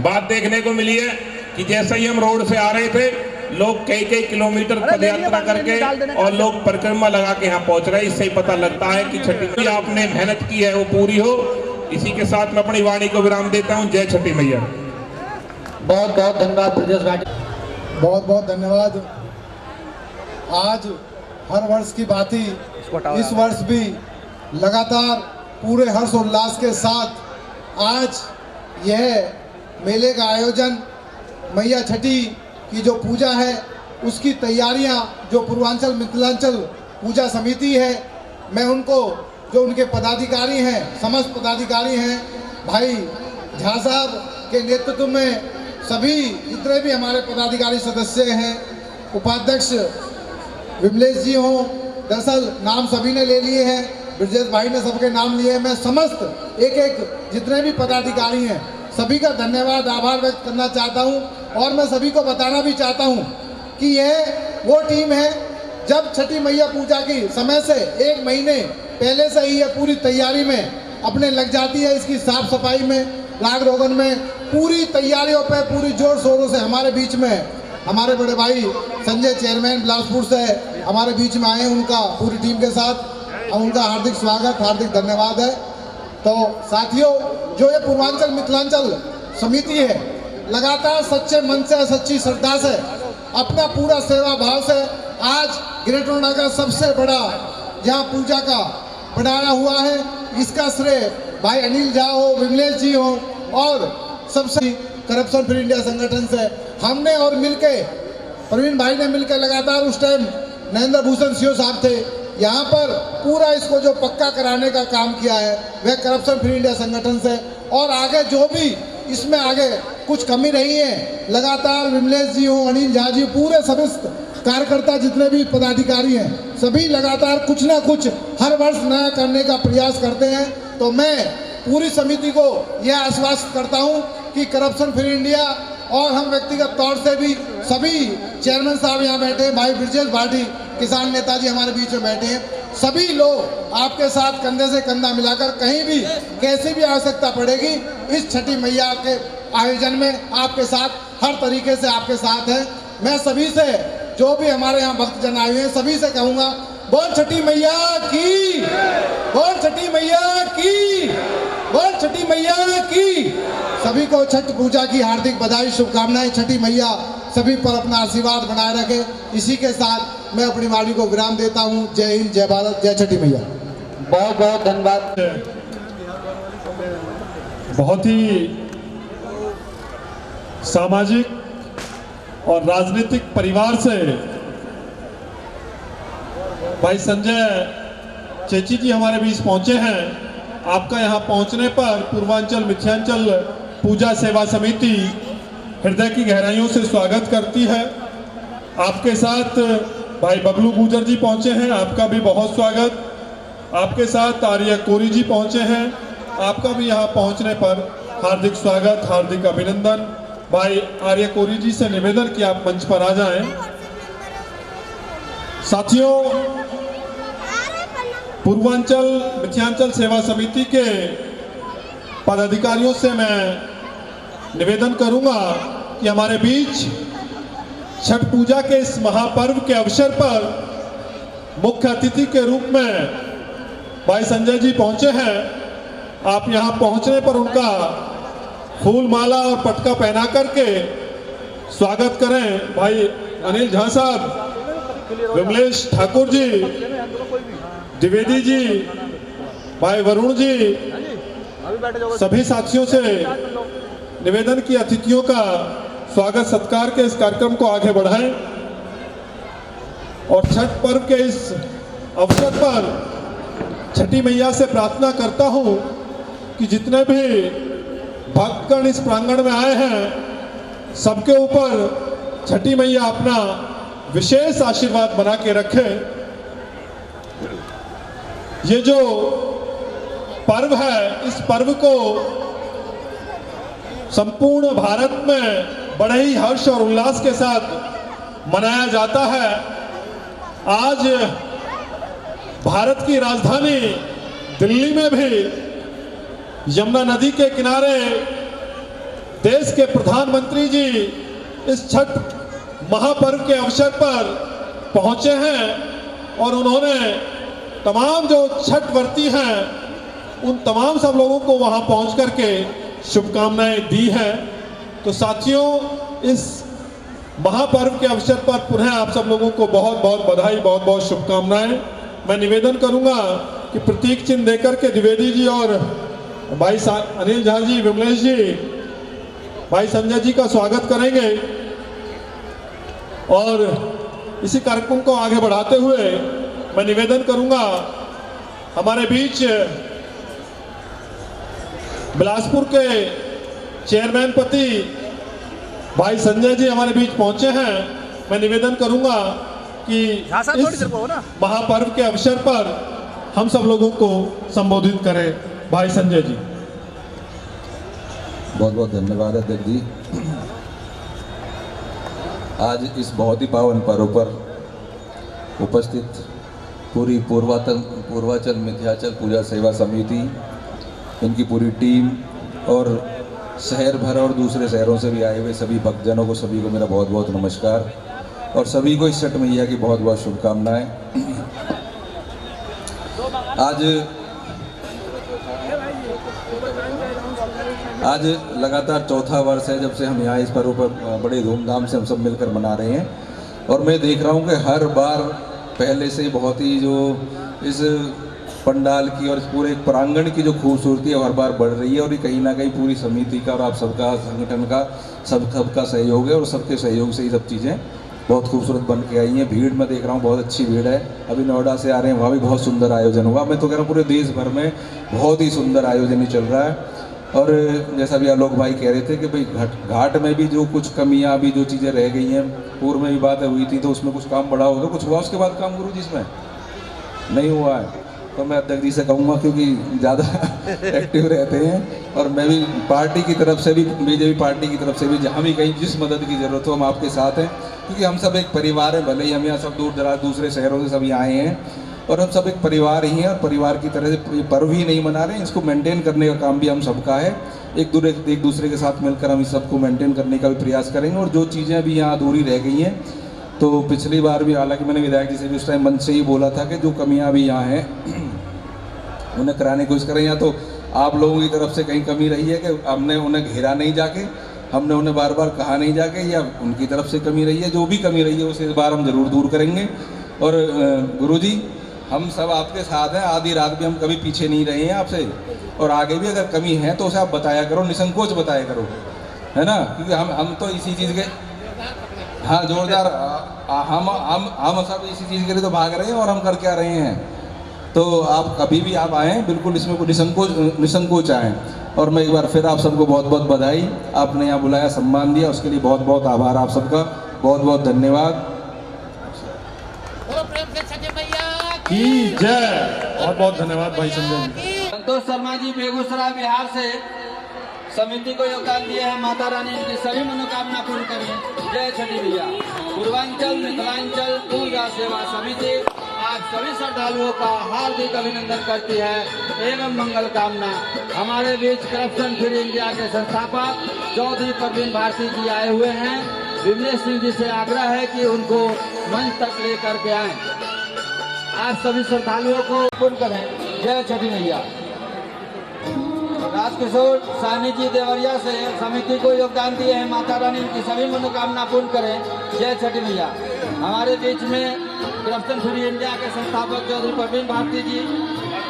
बात देखने को मिली है कि जैसे ही हम रोड से आ रहे थे, लोग कई किलोमीटर पदयात्रा करके और लोग परिक्रमा लगा के यहाँ पहुंच रहे हैं। इससे ही पता लगता है कि छठी मैया आपने मेहनत की है वो पूरी हो। इसी के साथ मैं अपनी वाणी को विराम देता हूँ। जय छठी मैया। बहुत बहुत धन्यवाद ब्रजेश भाटी। बहुत बहुत धन्यवाद। आज हर वर्ष की बात ही इस वर्ष भी लगातार पूरे हर्ष उल्लास के साथ आज यह मेले का आयोजन, मैया छठी की जो पूजा है उसकी तैयारियां जो पूर्वांचल मिथिलांचल पूजा समिति है, मैं उनको जो उनके पदाधिकारी हैं, समस्त पदाधिकारी हैं, भाई झा साहब के नेतृत्व में सभी जितने भी हमारे पदाधिकारी सदस्य हैं, उपाध्यक्ष विमलेश जी हों, दरअसल नाम सभी ने ले लिए हैं, ब्रजेश भाई ने सबके नाम लिए हैं। मैं समस्त एक जितने भी पदाधिकारी हैं सभी का धन्यवाद आभार व्यक्त करना चाहता हूं। और मैं सभी को बताना भी चाहता हूं कि यह वो टीम है जब छठी मैया पूजा की समय से 1 महीने पहले से ही यह पूरी तैयारी में अपने लग जाती है। इसकी साफ सफाई में, राग रोगन में, पूरी तैयारियों पे पूरी जोर शोरों से हमारे बीच में हमारे बड़े भाई संजय चेयरमैन बिलासपुर से हमारे बीच में आए, उनका पूरी टीम के साथ उनका हार्दिक स्वागत, हार्दिक धन्यवाद है। तो साथियों, जो ये पूर्वांचल मिथिलांचल समिति है लगातार सच्चे मन से, सच्ची श्रद्धा से, अपना पूरा सेवा भाव से आज ग्रेटर नोएडा का सबसे बड़ा जहाँ पूजा का बनाया हुआ है, इसका श्रेय भाई अनिल झा हो, विमलेश जी हो और सबसे करप्शन फ्री इंडिया संगठन से हमने और मिलके प्रवीण भाई ने मिलकर लगातार उस टाइम नरेंद्र भूषण सिंह साहब थे, यहाँ पर पूरा इसको जो पक्का कराने का काम किया है वह करप्शन फ्री इंडिया संगठन से। और आगे जो भी इसमें आगे कुछ कमी रही है, लगातार विमलेश जी हो, अनिल झा जी, पूरे सभी कार्यकर्ता जितने भी पदाधिकारी हैं सभी लगातार कुछ ना कुछ हर वर्ष नया करने का प्रयास करते हैं। तो मैं पूरी समिति को यह आश्वस्त करता हूं कि करप्शन फ्री इंडिया और हम व्यक्तिगत तौर से भी सभी चेयरमैन साहब यहाँ बैठे हैं, भाई ब्रजेश भाटी किसान नेताजी हमारे बीच में बैठे हैं, सभी लोग आपके साथ कंधे से कंधा मिलाकर कहीं भी कैसी भी आवश्यकता पड़ेगी इस छठी मैया के आयोजन में आपके साथ हर तरीके से आपके साथ है। मैं सभी से जो भी हमारे यहाँ भक्तजन आए हुए हैं सभी से कहूँगा, बोल छठी मैया की, बोल छठी मैया की, बोल छठी मैया की। सभी को छठ पूजा की हार्दिक बधाई, शुभकामनाएं। छठी मैया सभी पर अपना आशीर्वाद बनाए रखे। इसी के साथ मैं अपनी वाणी को विराम देता हूं। जय हिंद, जय भारत, जय छठी मैया। बहुत बहुत धन्यवाद। बहुत ही सामाजिक और राजनीतिक परिवार से भाई संजय चेची जी हमारे बीच पहुंचे हैं। आपका यहां पहुंचने पर पूर्वांचल मिथिलांचल पूजा सेवा समिति हृदय की गहराइयों से स्वागत करती है। आपके साथ भाई बबलू गुजर जी पहुंचे हैं, आपका भी बहुत स्वागत। आपके साथ आर्य कोरी जी पहुंचे हैं, आपका भी यहां पहुंचने पर हार्दिक स्वागत, हार्दिक अभिनंदन। भाई आर्य कोरी जी से निवेदन कि आप मंच पर आ जाएं। साथियों, पूर्वांचल मिथिलांचल सेवा समिति के पदाधिकारियों से मैं निवेदन करूंगा कि हमारे बीच छठ पूजा के इस महापर्व के अवसर पर मुख्य अतिथि के रूप में भाई संजय जी पहुंचे हैं। आप यहां पहुंचने पर उनका फूल माला और पटका पहना करके स्वागत करें। भाई अनिल झा साहब, विमलेश ठाकुर जी, द्विवेदी जी, भाई वरुण जी, सभी साथियों से निवेदन की अतिथियों का स्वागत सत्कार के इस कार्यक्रम को आगे बढ़ाएं और छठ पर्व के इस अवसर पर छठी मैया से प्रार्थना करता हूं कि जितने भी भक्तगण इस प्रांगण में आए हैं सबके ऊपर छठी मैया अपना विशेष आशीर्वाद बना के रखे। ये जो पर्व है, इस पर्व को संपूर्ण भारत में बड़े ही हर्ष और उल्लास के साथ मनाया जाता है। आज भारत की राजधानी दिल्ली में भी यमुना नदी के किनारे देश के प्रधानमंत्री जी इस छठ महापर्व के अवसर पर पहुंचे हैं और उन्होंने तमाम जो छठ व्रती हैं उन तमाम सब लोगों को वहां पहुंच करके शुभकामनाएं दी हैं। तो साथियों, इस महापर्व के अवसर पर पुनः आप सब लोगों को बहुत बहुत बधाई, बहुत बहुत शुभकामनाएं। मैं निवेदन करूंगा कि प्रतीक चिन्ह देकर के द्विवेदी जी और भाई अनिल झा जी, विमलेश जी, भाई संजय जी का स्वागत करेंगे और इसी कार्यक्रम को आगे बढ़ाते हुए मैं निवेदन करूंगा हमारे बीच बिलासपुर के चेयरमैन पति भाई संजय जी हमारे बीच पहुंचे हैं। मैं निवेदन करूंगा कि इस महापर्व के अवसर पर हम सब लोगों को संबोधित करें। भाई संजय जी। बहुत बहुत धन्यवाद अध्यक्ष जी। आज इस बहुत ही पावन पर्व पर उपस्थित पूरी पूर्वांचल मिथिलांचल पूजा सेवा समिति, इनकी पूरी टीम और शहर भर और दूसरे शहरों से भी आए हुए सभी भक्तजनों को, सभी को मेरा बहुत बहुत नमस्कार और सभी को इस छठ मैया की बहुत बहुत शुभकामनाएं। आज लगातार चौथा वर्ष है जब से हम यहाँ इस पर्व पर बड़े धूमधाम से हम सब मिलकर मना रहे हैं और मैं देख रहा हूँ कि हर बार पहले से बहुत ही जो इस पंडाल की और इस पूरे प्रांगण की जो खूबसूरती है हर बार बढ़ रही है और ये कहीं ना कहीं पूरी समिति का और आप सबका संगठन का सबका सहयोग है और सबके सहयोग से ये सब चीज़ें बहुत खूबसूरत बन के आई हैं। भीड़ में देख रहा हूँ बहुत अच्छी भीड़ है। अभी नोएडा से आ रहे हैं, वहाँ भी बहुत सुंदर आयोजन हुआ। मैं तो कह रहा हूँ पूरे देश भर में बहुत ही सुंदर आयोजन ही चल रहा है। और जैसा भी आलोक भाई कह रहे थे कि भाई घाट में भी जो कुछ कमियां अभी जो चीज़ें रह गई हैं, पूर्व में भी बातें हुई थी तो उसमें कुछ काम बढ़ा होगा, कुछ हुआ उसके बाद काम गुरु जी इसमें नहीं हुआ है। तो मैं अध्यक्ष जी से कहूँगा क्योंकि ज़्यादा एक्टिव रहते हैं और मैं भी पार्टी की तरफ से भी, बीजेपी पार्टी की तरफ से भी जहाँ भी कहीं जिस मदद की ज़रूरत हो हम आपके साथ हैं, क्योंकि हम सब एक परिवार है। भले ही हम यहाँ सब दूर दराज दूसरे शहरों से सभी आए हैं और हम सब एक परिवार ही हैं और परिवार की तरह से ये पर्व ही नहीं मना रहे हैं, इसको मेंटेन करने का काम भी हम सबका है। एक दूसरे के साथ मिलकर हम इस सबको मेंटेन करने का भी प्रयास करेंगे। और जो चीज़ें अभी यहाँ अधूरी रह गई हैं, तो पिछली बार भी हालांकि मैंने विधायक जी से भी उस टाइम मंच से ही बोला था कि जो कमियाँ अभी यहाँ हैं उन्हें कराने की कोशिश करें। या तो आप लोगों की तरफ से कहीं कमी रही है कि हमने उन्हें घेरा नहीं जाके, हमने उन्हें बार बार कहा नहीं जाके, या उनकी तरफ से कमी रही है, जो भी कमी रही है उसे इस बार हम ज़रूर दूर करेंगे। और गुरुजी हम सब आपके साथ हैं, आधी रात भी हम कभी पीछे नहीं रहे हैं आपसे, और आगे भी अगर कमी है तो उसे आप बताया करो, निसंकोच बताया करो, है ना। क्योंकि हम तो इसी चीज़ के, हाँ जोरदार, हम सब इसी चीज़ के लिए तो भाग रहे हैं और हम कर क्या रहे हैं। तो आप कभी भी आप आएँ, बिल्कुल इसमें कोई निसंकोच आएँ। और मैं एक बार फिर आप सबको बहुत बहुत बधाई, आपने यहाँ बुलाया, सम्मान दिया, उसके लिए बहुत बहुत आभार आप सबका, बहुत बहुत धन्यवाद की जय। बहुत बहुत धन्यवाद भाई संजय जी। संतोष शर्मा जी बेगूसराय बिहार से समिति को योगदान दिए हैं। माता रानी की सभी मनोकामना पूर्ण करें। जय छठी मैया। पूर्वांचल मिथिलांचल पूजा सेवा समिति आज सभी श्रद्धालुओं का हार्दिक अभिनंदन करती है एवं मंगल कामना। हमारे बीच करप्शन फ्री इंडिया के संस्थापक चौधरी प्रवीण भारती जी आए हुए हैं। विमलेश सिंह जी से आग्रह है कि उनको मंच तक लेकर के आए। आज सभी श्रद्धालुओं को पूर्ण करें। जय छठी मैया। राजकिशोर साहनी जी देवरिया से समिति को योगदान दिए हैं। माता रानी की सभी मनोकामना पूर्ण करें। जय छठी मैया। हमारे बीच में करप्शन फ्री इंडिया के संस्थापक चौधरी प्रवीण भारती जी,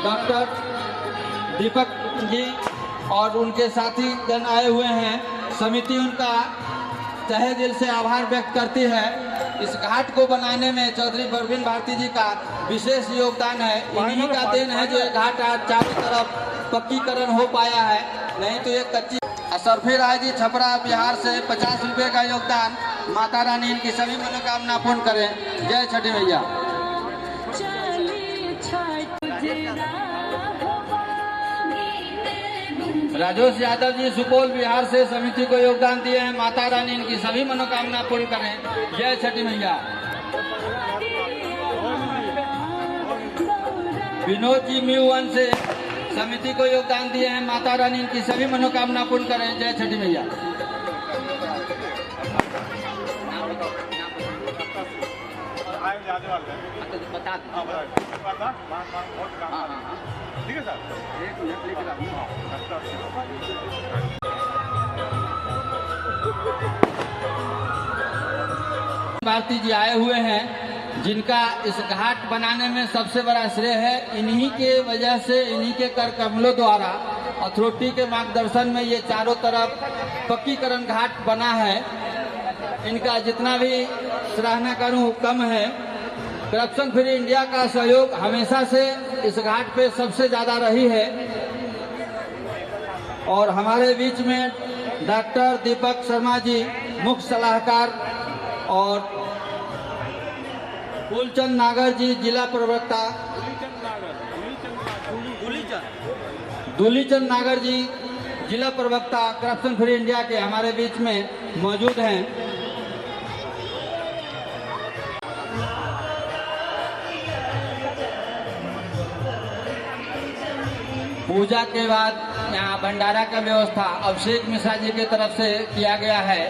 डॉक्टर दीपक जी और उनके साथी गण आए हुए हैं। समिति उनका तहे दिल से आभार व्यक्त करती है। इस घाट को बनाने में चौधरी परवीन भारती जी का विशेष योगदान है। इन्हीं का देन है जो ये घाट आज चारों तरफ पक्कीकरण हो पाया है, नहीं तो ये कच्ची। सरफी राय जी छपरा बिहार से 50 रुपये का योगदान। माता रानी इनकी सभी मनोकामना पूर्ण करें। जय छठी मैया। राजेश यादव जी सुपौल बिहार से समिति को योगदान दिए हैं। माता रानी इनकी सभी मनोकामना पूर्ण करें। जय छठी मैया। विनोद जी म्यूवन से समिति को योगदान दिए हैं। माता रानी इनकी सभी मनोकामना पूर्ण करें। जय छठी मैया। ठीक है सर, एक मिनट लेकर भारती जी आए हुए हैं, जिनका इस घाट बनाने में सबसे बड़ा श्रेय है। इन्हीं के वजह से, इन्हीं के कर कमलों द्वारा अथॉरिटी के मार्गदर्शन में ये चारों तरफ पक्कीकरण घाट बना है। इनका जितना भी सराहना करूं कम है। करप्शन फ्री इंडिया का सहयोग हमेशा से इस घाट पे सबसे ज्यादा रही है। और हमारे बीच में डॉक्टर दीपक शर्मा जी मुख्य सलाहकार और फूलचंद नागर जी जिला प्रवक्ता, दूलीचंद नागर जी जिला प्रवक्ता करप्शन फ्री इंडिया के हमारे बीच में मौजूद हैं। पूजा के बाद यहाँ भंडारा का व्यवस्था अभिषेक मिश्रा जी की तरफ से किया गया है।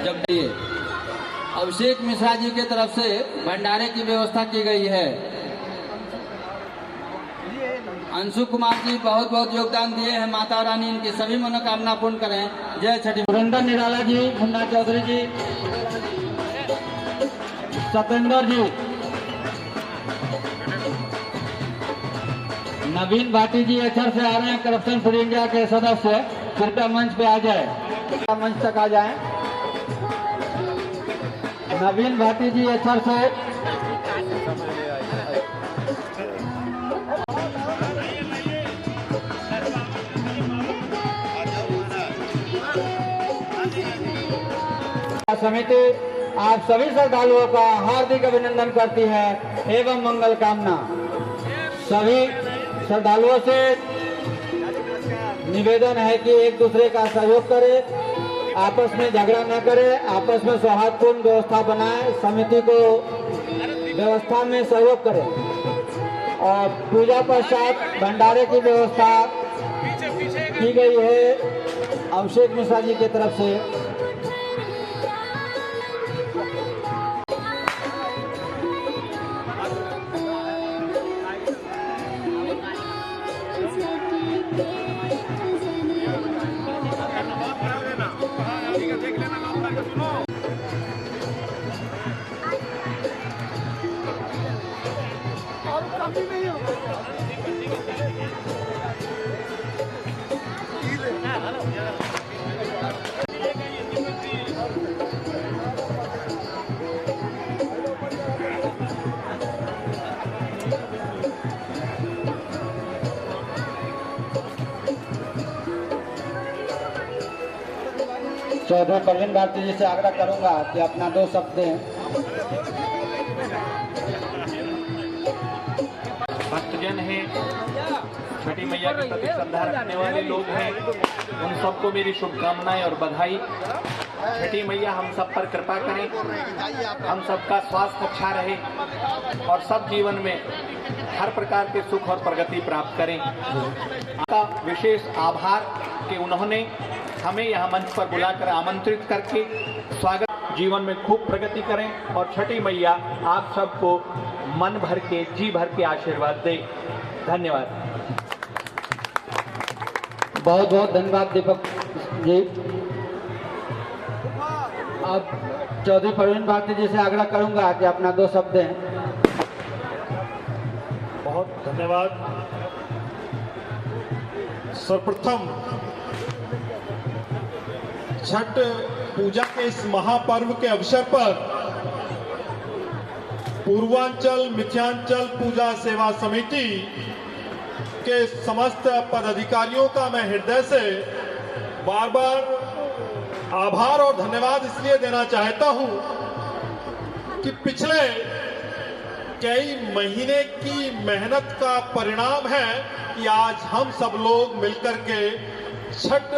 जब ये अभिषेक मिश्रा जी की तरफ से भंडारे की व्यवस्था की गई है। अंशु कुमार जी बहुत बहुत योगदान दिए हैं। माता रानी इनकी सभी मनोकामना पूर्ण करें। जय छठी। सुरेंद्र निराला जी, मुन्ना चौधरी जी, सतेंद्र जी, नवीन भाटी जी अक्षर से आ रहे हैं। करप्शन फ्री इंडिया के सदस्य कृपया मंच पे आ जाए, मंच तक आ जाएं। नवीन भाटी जी अक्षर से समिति आप सभी श्रद्धालुओं का हार्दिक अभिनंदन करती है एवं मंगल कामना। सभी श्रद्धालुओं से निवेदन है कि एक दूसरे का सहयोग करें, आपस में झगड़ा न करें, आपस में सौहार्दपूर्ण व्यवस्था बनाएं, समिति को व्यवस्था में सहयोग करें। और पूजा पश्चात भंडारे की व्यवस्था की गई है अभिषेक मिश्रा जी की तरफ से। चौधरी परवीन भारती जी से आग्रह करूंगा कि अपना 2 शब्द दें। भक्तजन हैं, छठी मैया के प्रति श्रद्धा रखने वाले लोग हैं, उन सबको मेरी शुभकामनाएं और बधाई। छठी मैया हम सब पर कृपा करें, हम सबका स्वास्थ्य अच्छा रहे और सब जीवन में हर प्रकार के सुख और प्रगति प्राप्त करें। आपका विशेष आभार कि उन्होंने हमें यहाँ मंच पर बुलाकर आमंत्रित करके स्वागत। जीवन में खूब प्रगति करें और छठी मैया आप सबको मन भर के, जी भर के आशीर्वाद दे। धन्यवाद। बहुत बहुत धन्यवाद दीपक जी। अब चौधरी परवीन भारती जी से आग्रह करूंगा कि अपना 2 शब्द दें। बहुत धन्यवाद। सर्वप्रथम छठ पूजा के इस महापर्व के अवसर पर पूर्वांचल मिथिलांचल पूजा सेवा समिति के समस्त पदाधिकारियों का मैं हृदय से बार बार आभार और धन्यवाद इसलिए देना चाहता हूं कि पिछले कई महीने की मेहनत का परिणाम है कि आज हम सब लोग मिलकर के छठ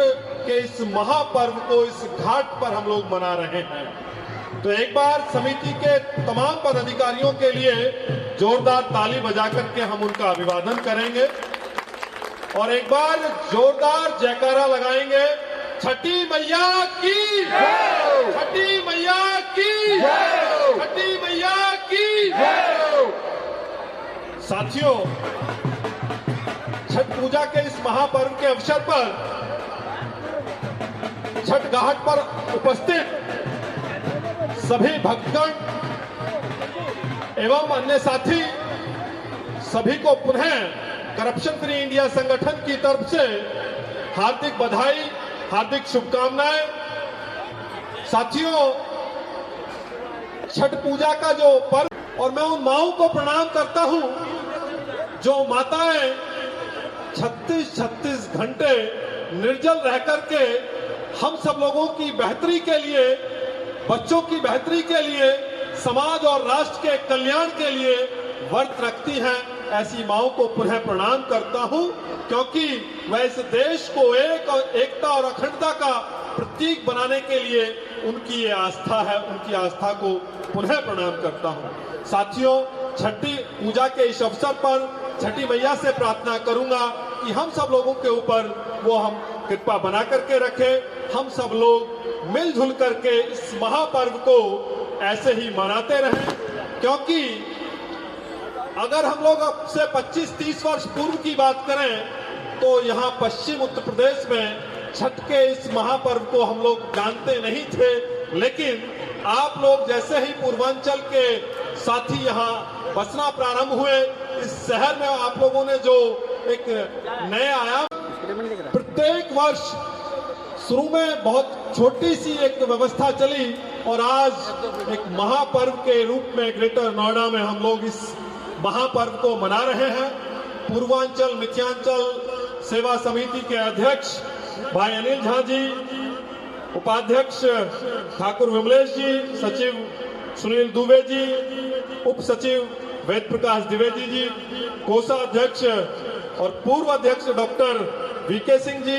के इस महापर्व को इस घाट पर हम लोग मना रहे हैं। तो एक बार समिति के तमाम पदाधिकारियों के लिए जोरदार ताली बजा करके हम उनका अभिवादन करेंगे और एक बार जोरदार जयकारा लगाएंगे, छठी मैया की जय, छठी मैया की जय, छठी मैया की जय। साथियों, छठ पूजा के इस महापर्व के अवसर पर छठ घाट पर उपस्थित सभी भक्तगण एवं अन्य साथी सभी को पुनः करप्शन फ्री इंडिया संगठन की तरफ से हार्दिक बधाई, हार्दिक शुभकामनाएं। साथियों, छठ पूजा का जो पर्व, और मैं उन माओं को प्रणाम करता हूं जो माताएं 36 घंटे निर्जल रह करके हम सब लोगों की बेहतरी के लिए, बच्चों की बेहतरी के लिए, समाज और राष्ट्र के कल्याण के लिए व्रत रखती हैं। ऐसी माओं को पुनः प्रणाम करता हूं क्योंकि वह इस देश को एकता और अखंडता का प्रतीक बनाने के लिए उनकी ये आस्था है। उनकी आस्था को पुनः प्रणाम करता हूं। साथियों, छठी पूजा के इस अवसर पर छठी मैया से प्रार्थना करूंगा कि हम सब लोगों के ऊपर वो हम कृपा बना करके रखे। हम सब लोग मिलजुल करके इस महापर्व को ऐसे ही मनाते रहें, क्योंकि अगर हम लोग अब से 25-30 वर्ष पूर्व की बात करें तो यहाँ पश्चिम उत्तर प्रदेश में छठ के इस महापर्व को हम लोग जानते नहीं थे, लेकिन आप लोग जैसे ही पूर्वांचल के साथी यहाँ बसना प्रारंभ हुए, इस शहर में आप लोगों ने जो एक नए आयाम, प्रत्येक वर्ष शुरू में बहुत छोटी सी एक व्यवस्था चली और आज एक महापर्व के रूप में ग्रेटर नोएडा में हम लोग इस महापर्व को मना रहे हैं। पूर्वांचल मिथिलांचल सेवा समिति के अध्यक्ष भाई अनिल झा जी, उपाध्यक्ष ठाकुर विमलेश जी, सचिव सुनील दुबे जी, उप सचिव वेद प्रकाश द्विवेदी जी, कोषाध्यक्ष और पूर्व अध्यक्ष doctor VK Singh ji,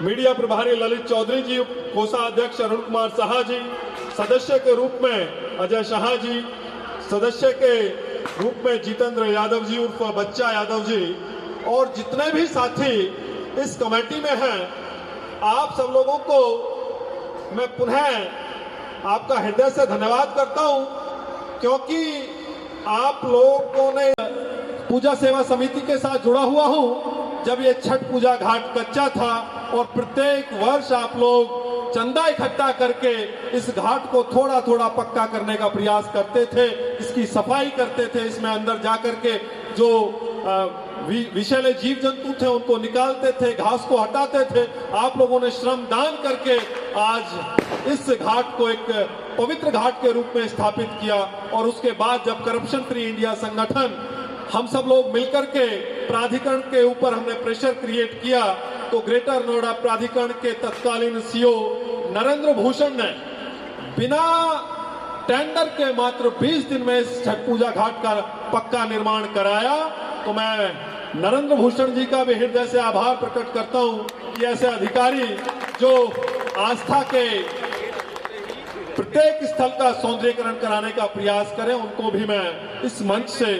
media प्रभारी ललित चौधरी जी, कोषाध्यक्ष अरुण कुमार साहा जी, सदस्य के रूप में अजय शाह जी, सदस्य के रूप में जितेंद्र यादव जी उर्फ बच्चा यादव जी, और जितने भी साथी इस कमेटी में हैं, आप सब लोगों को मैं पुनः आपका हृदय से धन्यवाद करता हूं, क्योंकि आप लोगों ने पूजा सेवा समिति के साथ जुड़ा हुआ हूं जब ये छठ पूजा घाट कच्चा था और प्रत्येक वर्ष आप लोग चंदा इकट्ठा करके इस घाट को थोड़ा थोड़ा पक्का करने का प्रयास करते थे, इसकी सफाई करते थे, इसमें अंदर जाकर के जो विषैले जीव जंतु थे उनको निकालते थे, घास को हटाते थे। आप लोगों ने श्रम दान करके आज इस घाट को एक पवित्र घाट के रूप में स्थापित किया और उसके बाद जब करप्शन फ्री इंडिया संगठन हम सब लोग मिलकर के प्राधिकरण के ऊपर हमने प्रेशर क्रिएट किया तो ग्रेटर नोएडा प्राधिकरण के तत्कालीन सीओ नरेंद्र भूषण ने बिना टेंडर के मात्र 20 दिन में इस छठ पूजा घाट का पक्का निर्माण कराया। तो मैं नरेंद्र भूषण जी का भी हृदय से आभार प्रकट करता हूं कि ऐसे अधिकारी जो आस्था के प्रत्येक स्थल का सौंदर्यीकरण कराने का प्रयास करें, उनको भी मैं इस मंच से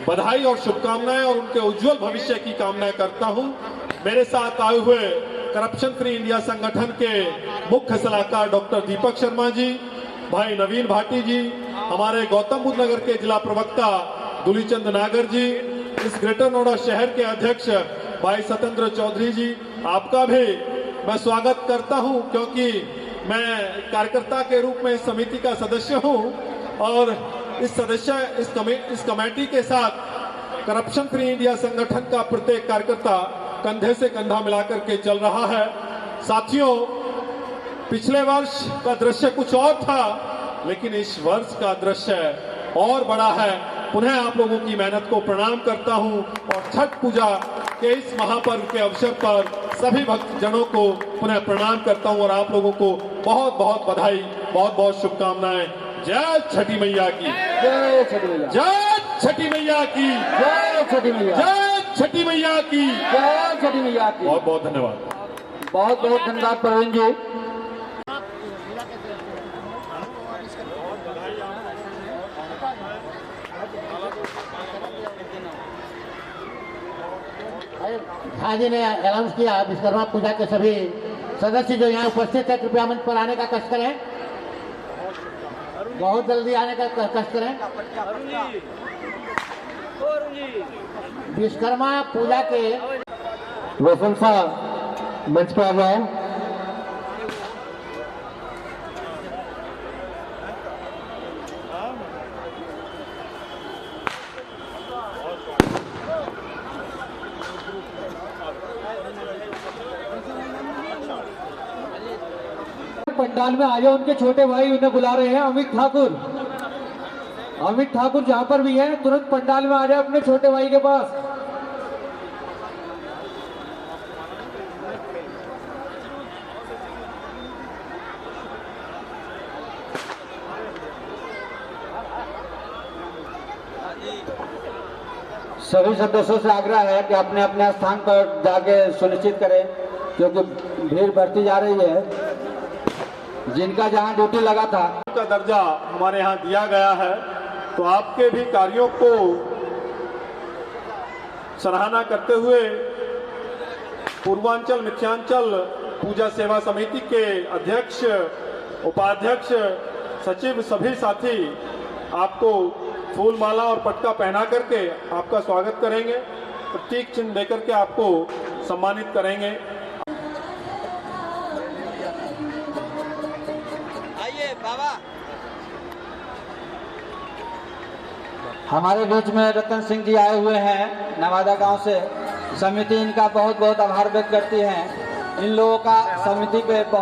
बधाई और शुभकामनाएं और उनके उज्जवल भविष्य की कामनाएं करता हूं। मेरे साथ आए हुए करप्शन फ्री इंडिया संगठन के मुख्य सलाहकार डॉक्टर दीपक शर्मा जी, भाई नवीन भाटी जी, हमारे गौतम बुद्ध नगर के जिला प्रवक्ता दुलीचंद नागर जी, इस ग्रेटर नोएडा शहर के अध्यक्ष भाई सत्येंद्र चौधरी जी, आपका भी मैं स्वागत करता हूं क्योंकि मैं कार्यकर्ता के रूप में इस समिति का सदस्य हूं और इस कमेटी के साथ करप्शन फ्री इंडिया संगठन का प्रत्येक कार्यकर्ता कंधे से कंधा मिलाकर के चल रहा है। साथियों, पिछले वर्ष का दृश्य कुछ और था, लेकिन इस वर्ष का दृश्य और बड़ा है। पुनः आप लोगों की मेहनत को प्रणाम करता हूं और छठ पूजा के इस महापर्व के अवसर पर सभी भक्तजनों को पुनः प्रणाम करता हूं और आप लोगों को बहुत बहुत बधाई, बहुत बहुत शुभकामनाएं। जय छठी मैया की, जय छठी मैया, जय छठी मैया की, जय छठी मैया, जय छठी मैया की, जय छठी मैया की। बहुत बहुत धन्यवाद। बहुत बहुत धन्यवाद प्रवीण जी। झा जी ने अनाउंस किया विश्वकर्मा पूजा के सभी सदस्य जो यहाँ उपस्थित है कृपया मंच पर आने का कष्ट करें, बहुत जल्दी आने का कष्ट करें। विश्वकर्मा पूजा के प्रशंसा मंच पर आ रहा है। पंडाल में आ जाओ, उनके छोटे भाई उन्हें बुला रहे हैं। अमित ठाकुर, अमित ठाकुर जहां पर भी है तुरंत पंडाल में आ जाए अपने छोटे भाई के पास। सभी सदस्यों से आग्रह है कि अपने अपने स्थान पर जाके सुनिश्चित करें, क्योंकि भीड़ बढ़ती जा रही है। जिनका जहां ड्यूटी लगा था का दर्जा हमारे यहाँ दिया गया है, तो आपके भी कार्यों को सराहना करते हुए पूर्वांचल मिथ्यांचल पूजा सेवा समिति के अध्यक्ष, उपाध्यक्ष, सचिव, सभी साथी आपको फूल माला और पटका पहना करके आपका स्वागत करेंगे, प्रतीक चिन्ह देकर के आपको सम्मानित करेंगे। हमारे बीच में रतन सिंह जी आए हुए हैं नवादा गांव से। समिति इनका बहुत बहुत आभार व्यक्त करती है। इन लोगों का समिति पे बहुत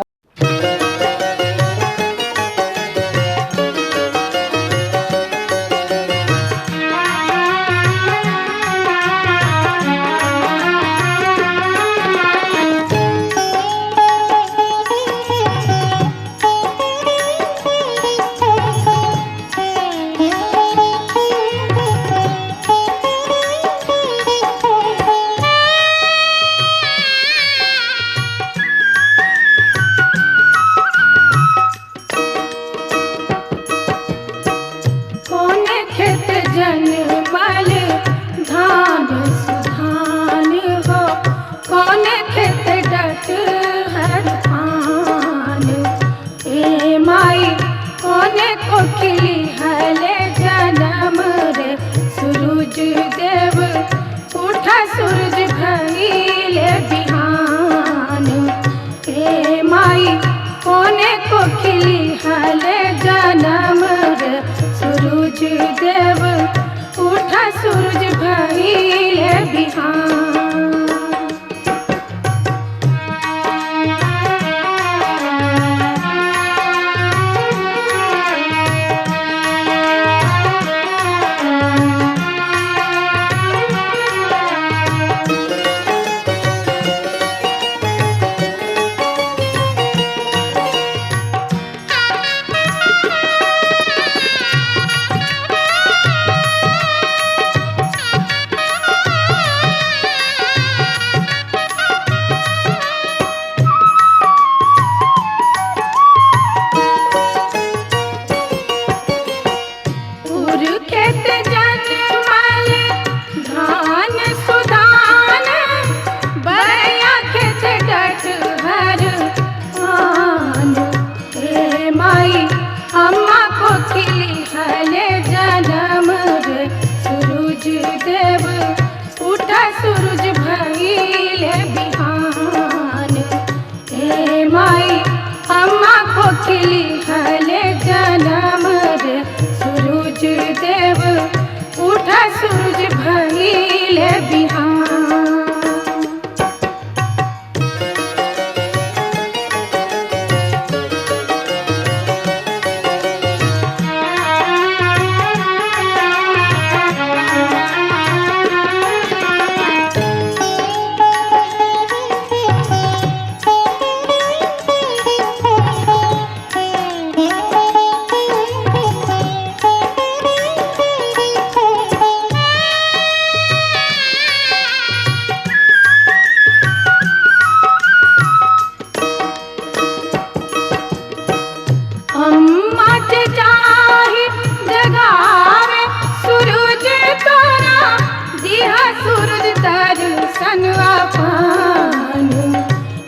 दर्शन अपन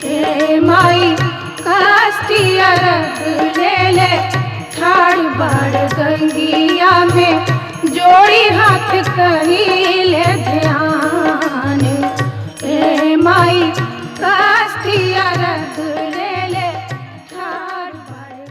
हे माई काष्टिया रख ले ले ठाड़ बाड़ गंगिया में जोड़ी हाथ करी ले ध्यान हे माई काष्टिया रख ले ले ठाड़ बाड़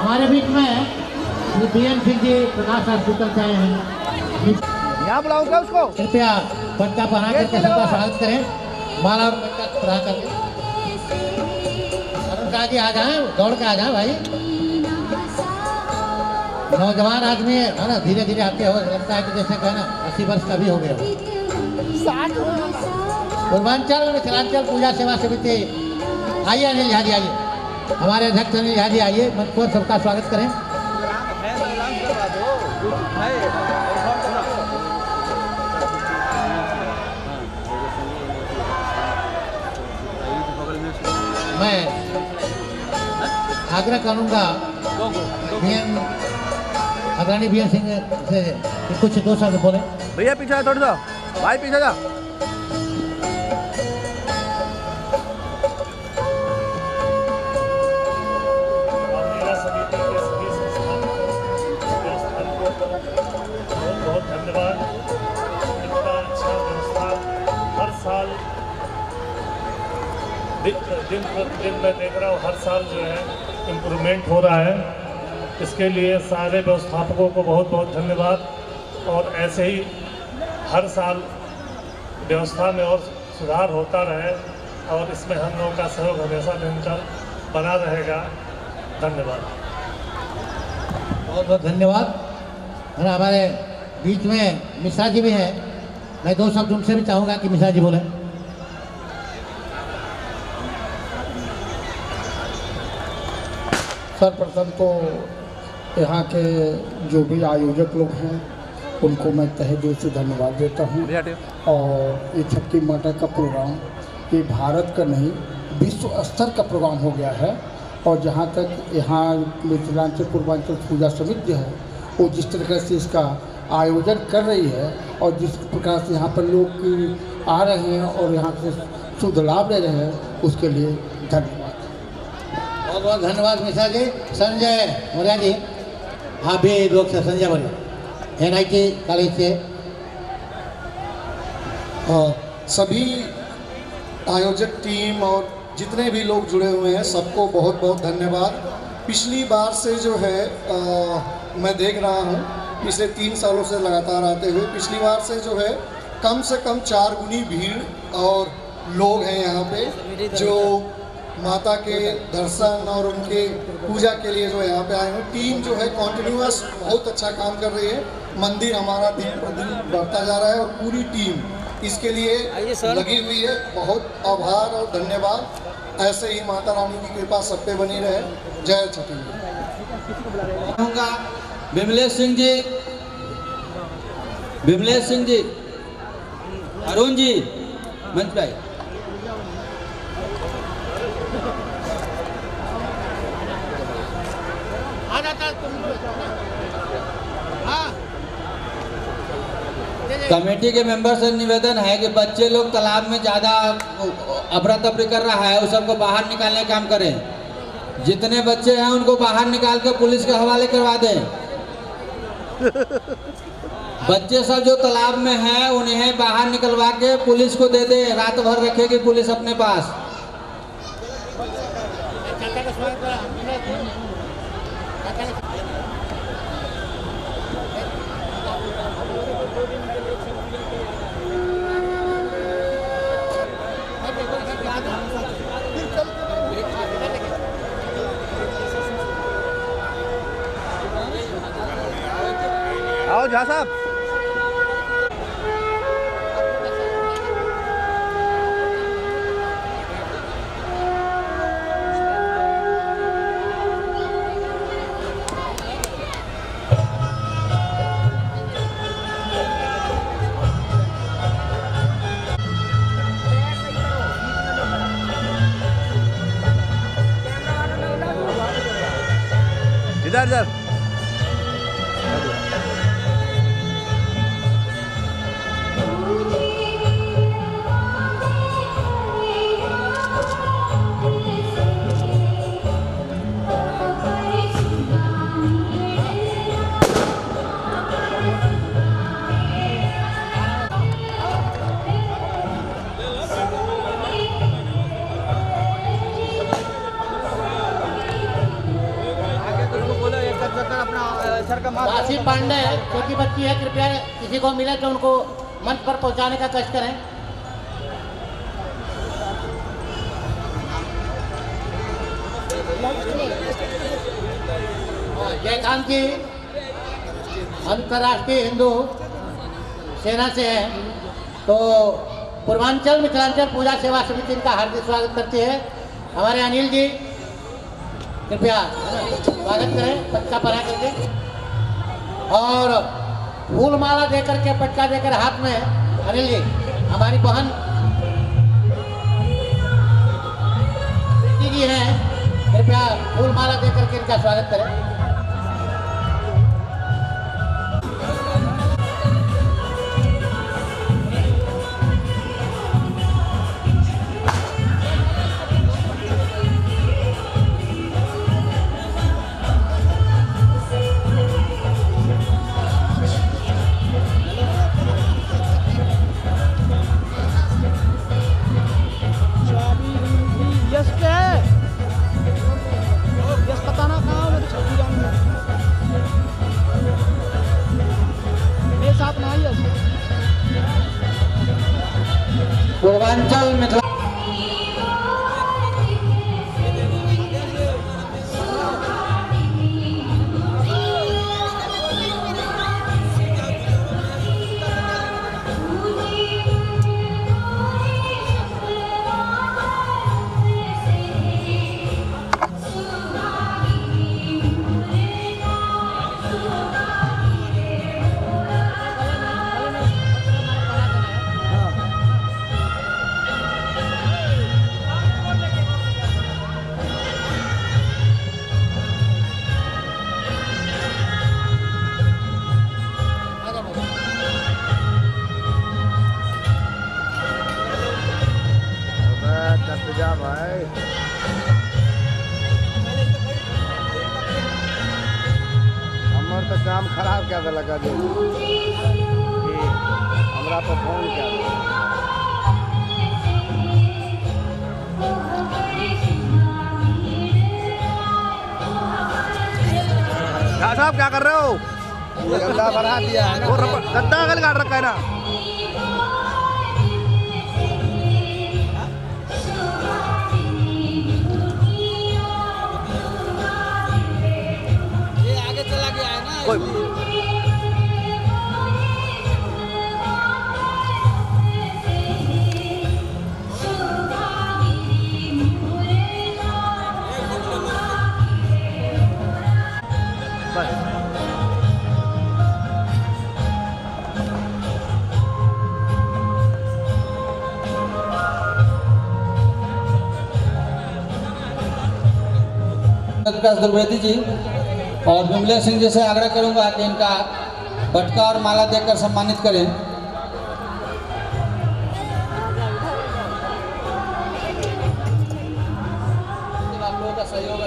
हमारे बीच में बीएन सिंह जी प्रकाश हॉस्पिटल से आए हैं। यहाँ बुलाऊं क्या उसको? कृपया पट्टा पहना करके सबका स्वागत करें। माला और पट्टा पहना करके अरुण का जी आ जाए, दौड़ के आ जाए भाई। नौजवान आदमी है ना, धीरे धीरे आते हो, लगता है कि जैसे कहना 80 वर्ष का भी हो गया। पूर्वांचल मिथिलांचल पूजा सेवा समिति, आइए अनिल झा जी, आइए हमारे अध्यक्ष अनिल झा जी, आइए मंच पर सबका स्वागत करें। मैं आग्रह करूंगा आदरणीय बीएन सिंह से कुछ 2 शब्द बोले। भैया पीछे थोड़ा सा, भाई पीछे जा। बहुत धन्यवाद। इतना अच्छा व्यवस्था हर साल दिन प्रतिदिन मैं देख रहा हूँ, हर साल जो है इम्प्रूवमेंट हो रहा है। इसके लिए सारे व्यवस्थापकों को बहुत बहुत धन्यवाद। और ऐसे ही हर साल व्यवस्था में और सुधार होता रहे और इसमें हम लोगों का सहयोग हमेशा निरंतर बना रहेगा। धन्यवाद, बहुत बहुत धन्यवाद। और हमारे बीच में मिश्रा जी भी हैं, मैं 2 शब्द उनसे भी चाहूँगा कि मिश्रा जी बोले। सर्वप्रथम तो यहाँ के जो भी आयोजक लोग हैं उनको मैं तहे दिल से धन्यवाद देता हूँ। और ये छक्की माता का प्रोग्राम ये भारत का नहीं विश्व स्तर का प्रोग्राम हो गया है। और जहाँ तक यहाँ मिथिलांचल पूर्वांचल पूजा समिति है वो जिस तरह से इसका आयोजन कर रही है और जिस प्रकार से यहाँ पर लोग आ रहे हैं और यहाँ से शुद्ध लाभ ले रहे हैं उसके लिए धन्यवाद। बहुत बहुत धन्यवाद मिश्रा जी। संजय मौर्य जी, हाँ भी लोग से संजय मौर्य NIT कॉलेज से। और सभी आयोजक टीम और जितने भी लोग जुड़े हुए हैं सबको बहुत बहुत धन्यवाद। पिछली बार से जो है मैं देख रहा हूँ पिछले 3 सालों से लगातार आते हुए पिछली बार से जो है कम से कम 4 गुनी भीड़ और लोग हैं यहाँ पे जो माता के दर्शन और उनके पूजा के लिए जो यहाँ पे आए हैं। टीम जो है कॉन्टिन्यूअस बहुत अच्छा काम कर रही है। मंदिर हमारा दिन प्रतिदिन बढ़ता जा रहा है और पूरी टीम इसके लिए लगी हुई है। बहुत आभार और धन्यवाद। ऐसे ही माता रानी की कृपा सब पे बनी रहे। जय छठी। विमलेश सिंह जी, विमलेश सिंह जी, अरुण जी मंच पे आइए। कमेटी के मेंबर से निवेदन है कि बच्चे लोग तालाब में ज़्यादा अफरा तफरी कर रहा है, उस सबको बाहर निकालने का काम करें। जितने बच्चे हैं उनको बाहर निकाल कर पुलिस के हवाले करवा दें। बच्चे सब जो तालाब में हैं उन्हें बाहर निकलवा के पुलिस को दे दे, रात भर रखेगी पुलिस अपने पास। आओ झा साहब। इधर इधर राशि पांडे छोटी बच्ची है, कृपया किसी को मिले तो उनको मंच पर पहुंचाने का कष्ट करें। जयकांत जी अंतर्राष्ट्रीय हिंदू सेना से है, तो पूर्वांचल मिथिलांचल पूजा सेवा समिति का हार्दिक स्वागत करती है। हमारे अनिल जी कृपया स्वागत करें पटका पहना करके, और फूल माला देकर के पटका देकर हाथ में अनिल जी हमारी बहन प्रीति जी हैं, कृपया फूल माला देकर के इनका स्वागत करें। पूर्वांचल मिथिला भाई हमार तो काम खराब क्या लगा दे हमरा पर फोन क्या साहब क्या कर रहे हो? गड्ढा बना दिया है ना, गड्ढा अगल काट रखा है ना। द्विवेदी जी और विमलेश सिंह जी से आग्रह करूंगा कि इनका पटका और माला देकर सम्मानित करें। आप लोगों का सहयोग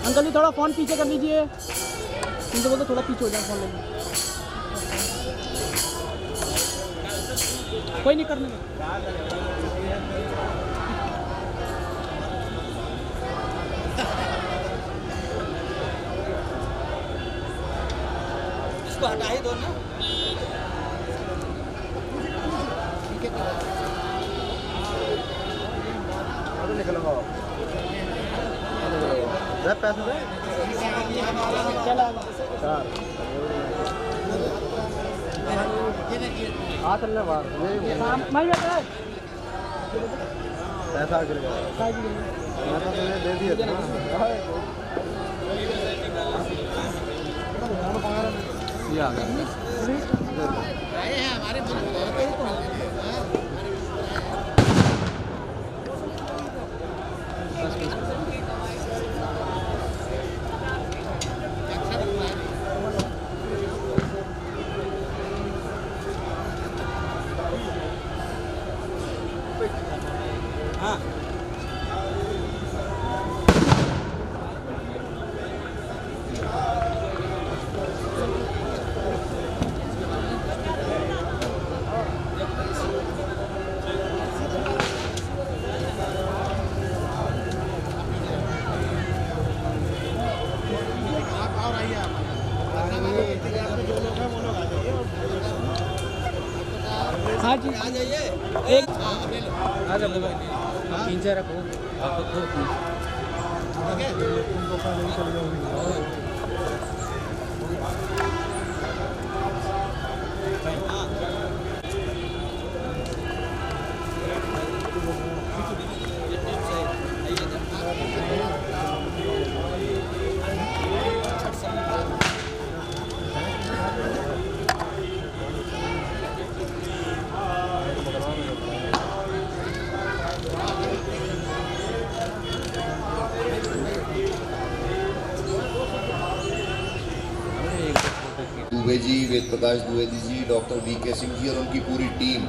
अंकल जी थोड़ा फ़ोन पीछे कर लीजिए, इनको बोलते थोड़ा पीछे हो जाए फ़ोन लेके। कोई नहीं करने इसको हटा ही दो ना। पैसा गिर गया, मैं तो तुम्हें दे दिया था। ये आ गया हमारे हाँ जी आ जाइए, एक आ जाओ पीछे रखो आप दुबे जी, वेद प्रकाश द्विवेदी जी, डॉक्टर वी.के. सिंह जी और उनकी पूरी टीम,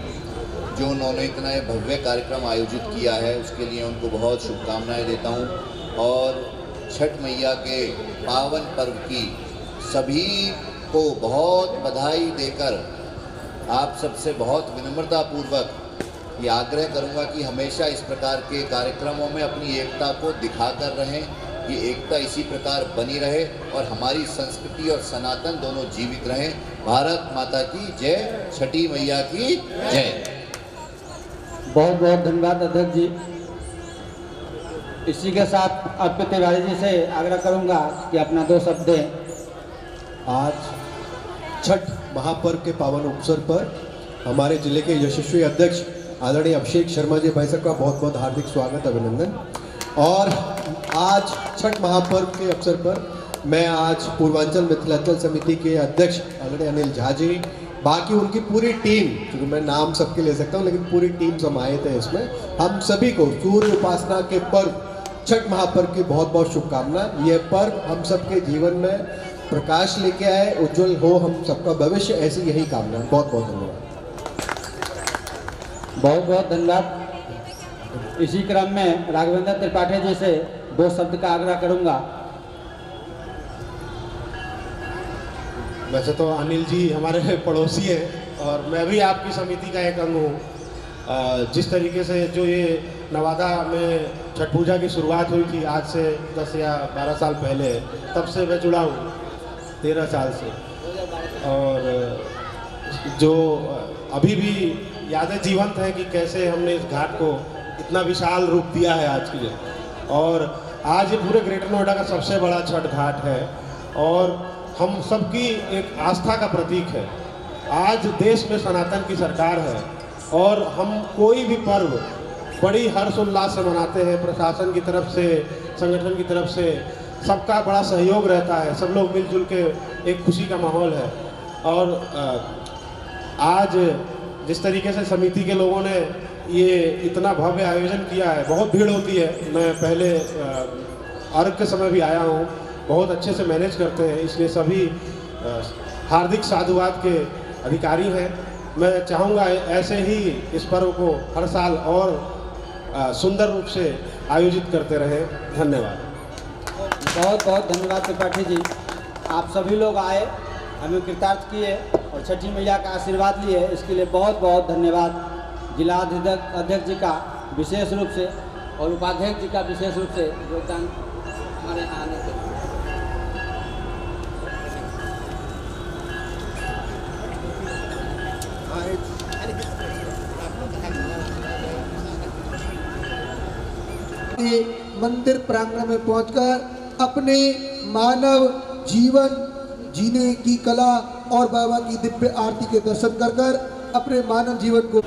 जो उन्होंने इतना भव्य कार्यक्रम आयोजित किया है, उसके लिए उनको बहुत शुभकामनाएं देता हूं। और छठ मैया के पावन पर्व की सभी को बहुत बधाई देकर आप सबसे बहुत विनम्रतापूर्वक ये आग्रह करूंगा कि हमेशा इस प्रकार के कार्यक्रमों में अपनी एकता को दिखाकर रहें ये एकता इसी प्रकार बनी रहे और हमारी संस्कृति और सनातन दोनों जीवित रहें। भारत माता की जय, छठी मैया की जय। बहुत बहुत धन्यवाद अध्यक्ष जी। इसी के साथ अर्पित तिवारी जी से आग्रह करूंगा कि अपना 2 शब्द दें। आज छठ महापर्व के पावन अवसर पर हमारे जिले के यशस्वी अध्यक्ष आदरणीय अभिषेक शर्मा जी भाई साहब का बहुत बहुत हार्दिक स्वागत, अभिनंदन। और आज छठ महापर्व के अवसर पर मैं आज पूर्वांचल मिथिलांचल समिति के अध्यक्ष आदरणीय अनिल झा जी, बाकी उनकी पूरी टीम, क्योंकि मैं नाम सबके ले सकता हूँ लेकिन पूरी टीम समाहित है इसमें, हम सभी को सूर्य उपासना के पर्व छठ महापर्व की बहुत बहुत शुभकामनाएं। यह पर्व हम सबके जीवन में प्रकाश लेके आए, उज्जवल हो हम सबका भविष्य, ऐसी यही कामना। बहुत बहुत धन्यवाद। बहुत बहुत धन्यवाद। इसी क्रम में राघवेंद्र त्रिपाठी जी से 2 शब्द का आग्रह करूंगा। वैसे तो अनिल जी हमारे पड़ोसी हैं और मैं भी आपकी समिति का एक अंग हूँ। जिस तरीके से जो ये नवादा में छठ पूजा की शुरुआत हुई थी आज से 10 या 12 साल पहले, तब से मैं जुड़ा हूँ 13 साल से, और जो अभी भी यादें जीवंत हैं कि कैसे हमने इस घाट को इतना विशाल रूप दिया है आज की डेट। और आज ये पूरे ग्रेटर नोएडा का सबसे बड़ा छठ घाट है और हम सबकी एक आस्था का प्रतीक है। आज देश में सनातन की सरकार है और हम कोई भी पर्व बड़ी हर्षोल्लास से मनाते हैं। प्रशासन की तरफ से, संगठन की तरफ से सबका बड़ा सहयोग रहता है, सब लोग मिलजुल के एक खुशी का माहौल है। और आज जिस तरीके से समिति के लोगों ने ये इतना भव्य आयोजन किया है, बहुत भीड़ होती है। मैं पहले अर्घ के समय भी आया हूँ, बहुत अच्छे से मैनेज करते हैं, इसलिए सभी हार्दिक साधुवाद के अधिकारी हैं। मैं चाहूँगा ऐसे ही इस पर्व को हर साल और सुंदर रूप से आयोजित करते रहें। धन्यवाद। बहुत बहुत धन्यवाद त्रिपाठी जी। आप सभी लोग आए, हमें कृतार्थ किए और छठी मैया का आशीर्वाद लिए, इसके लिए बहुत बहुत धन्यवाद। जिला अध्यक्ष जी का विशेष रूप से और उपाध्यक्ष जी का विशेष रूप से योगदान हमारे यहाँ आने के। मंदिर प्रांगण में पहुंचकर अपने मानव जीवन जीने की कला और बाबा की दिव्य आरती के दर्शन कर कर अपने मानव जीवन को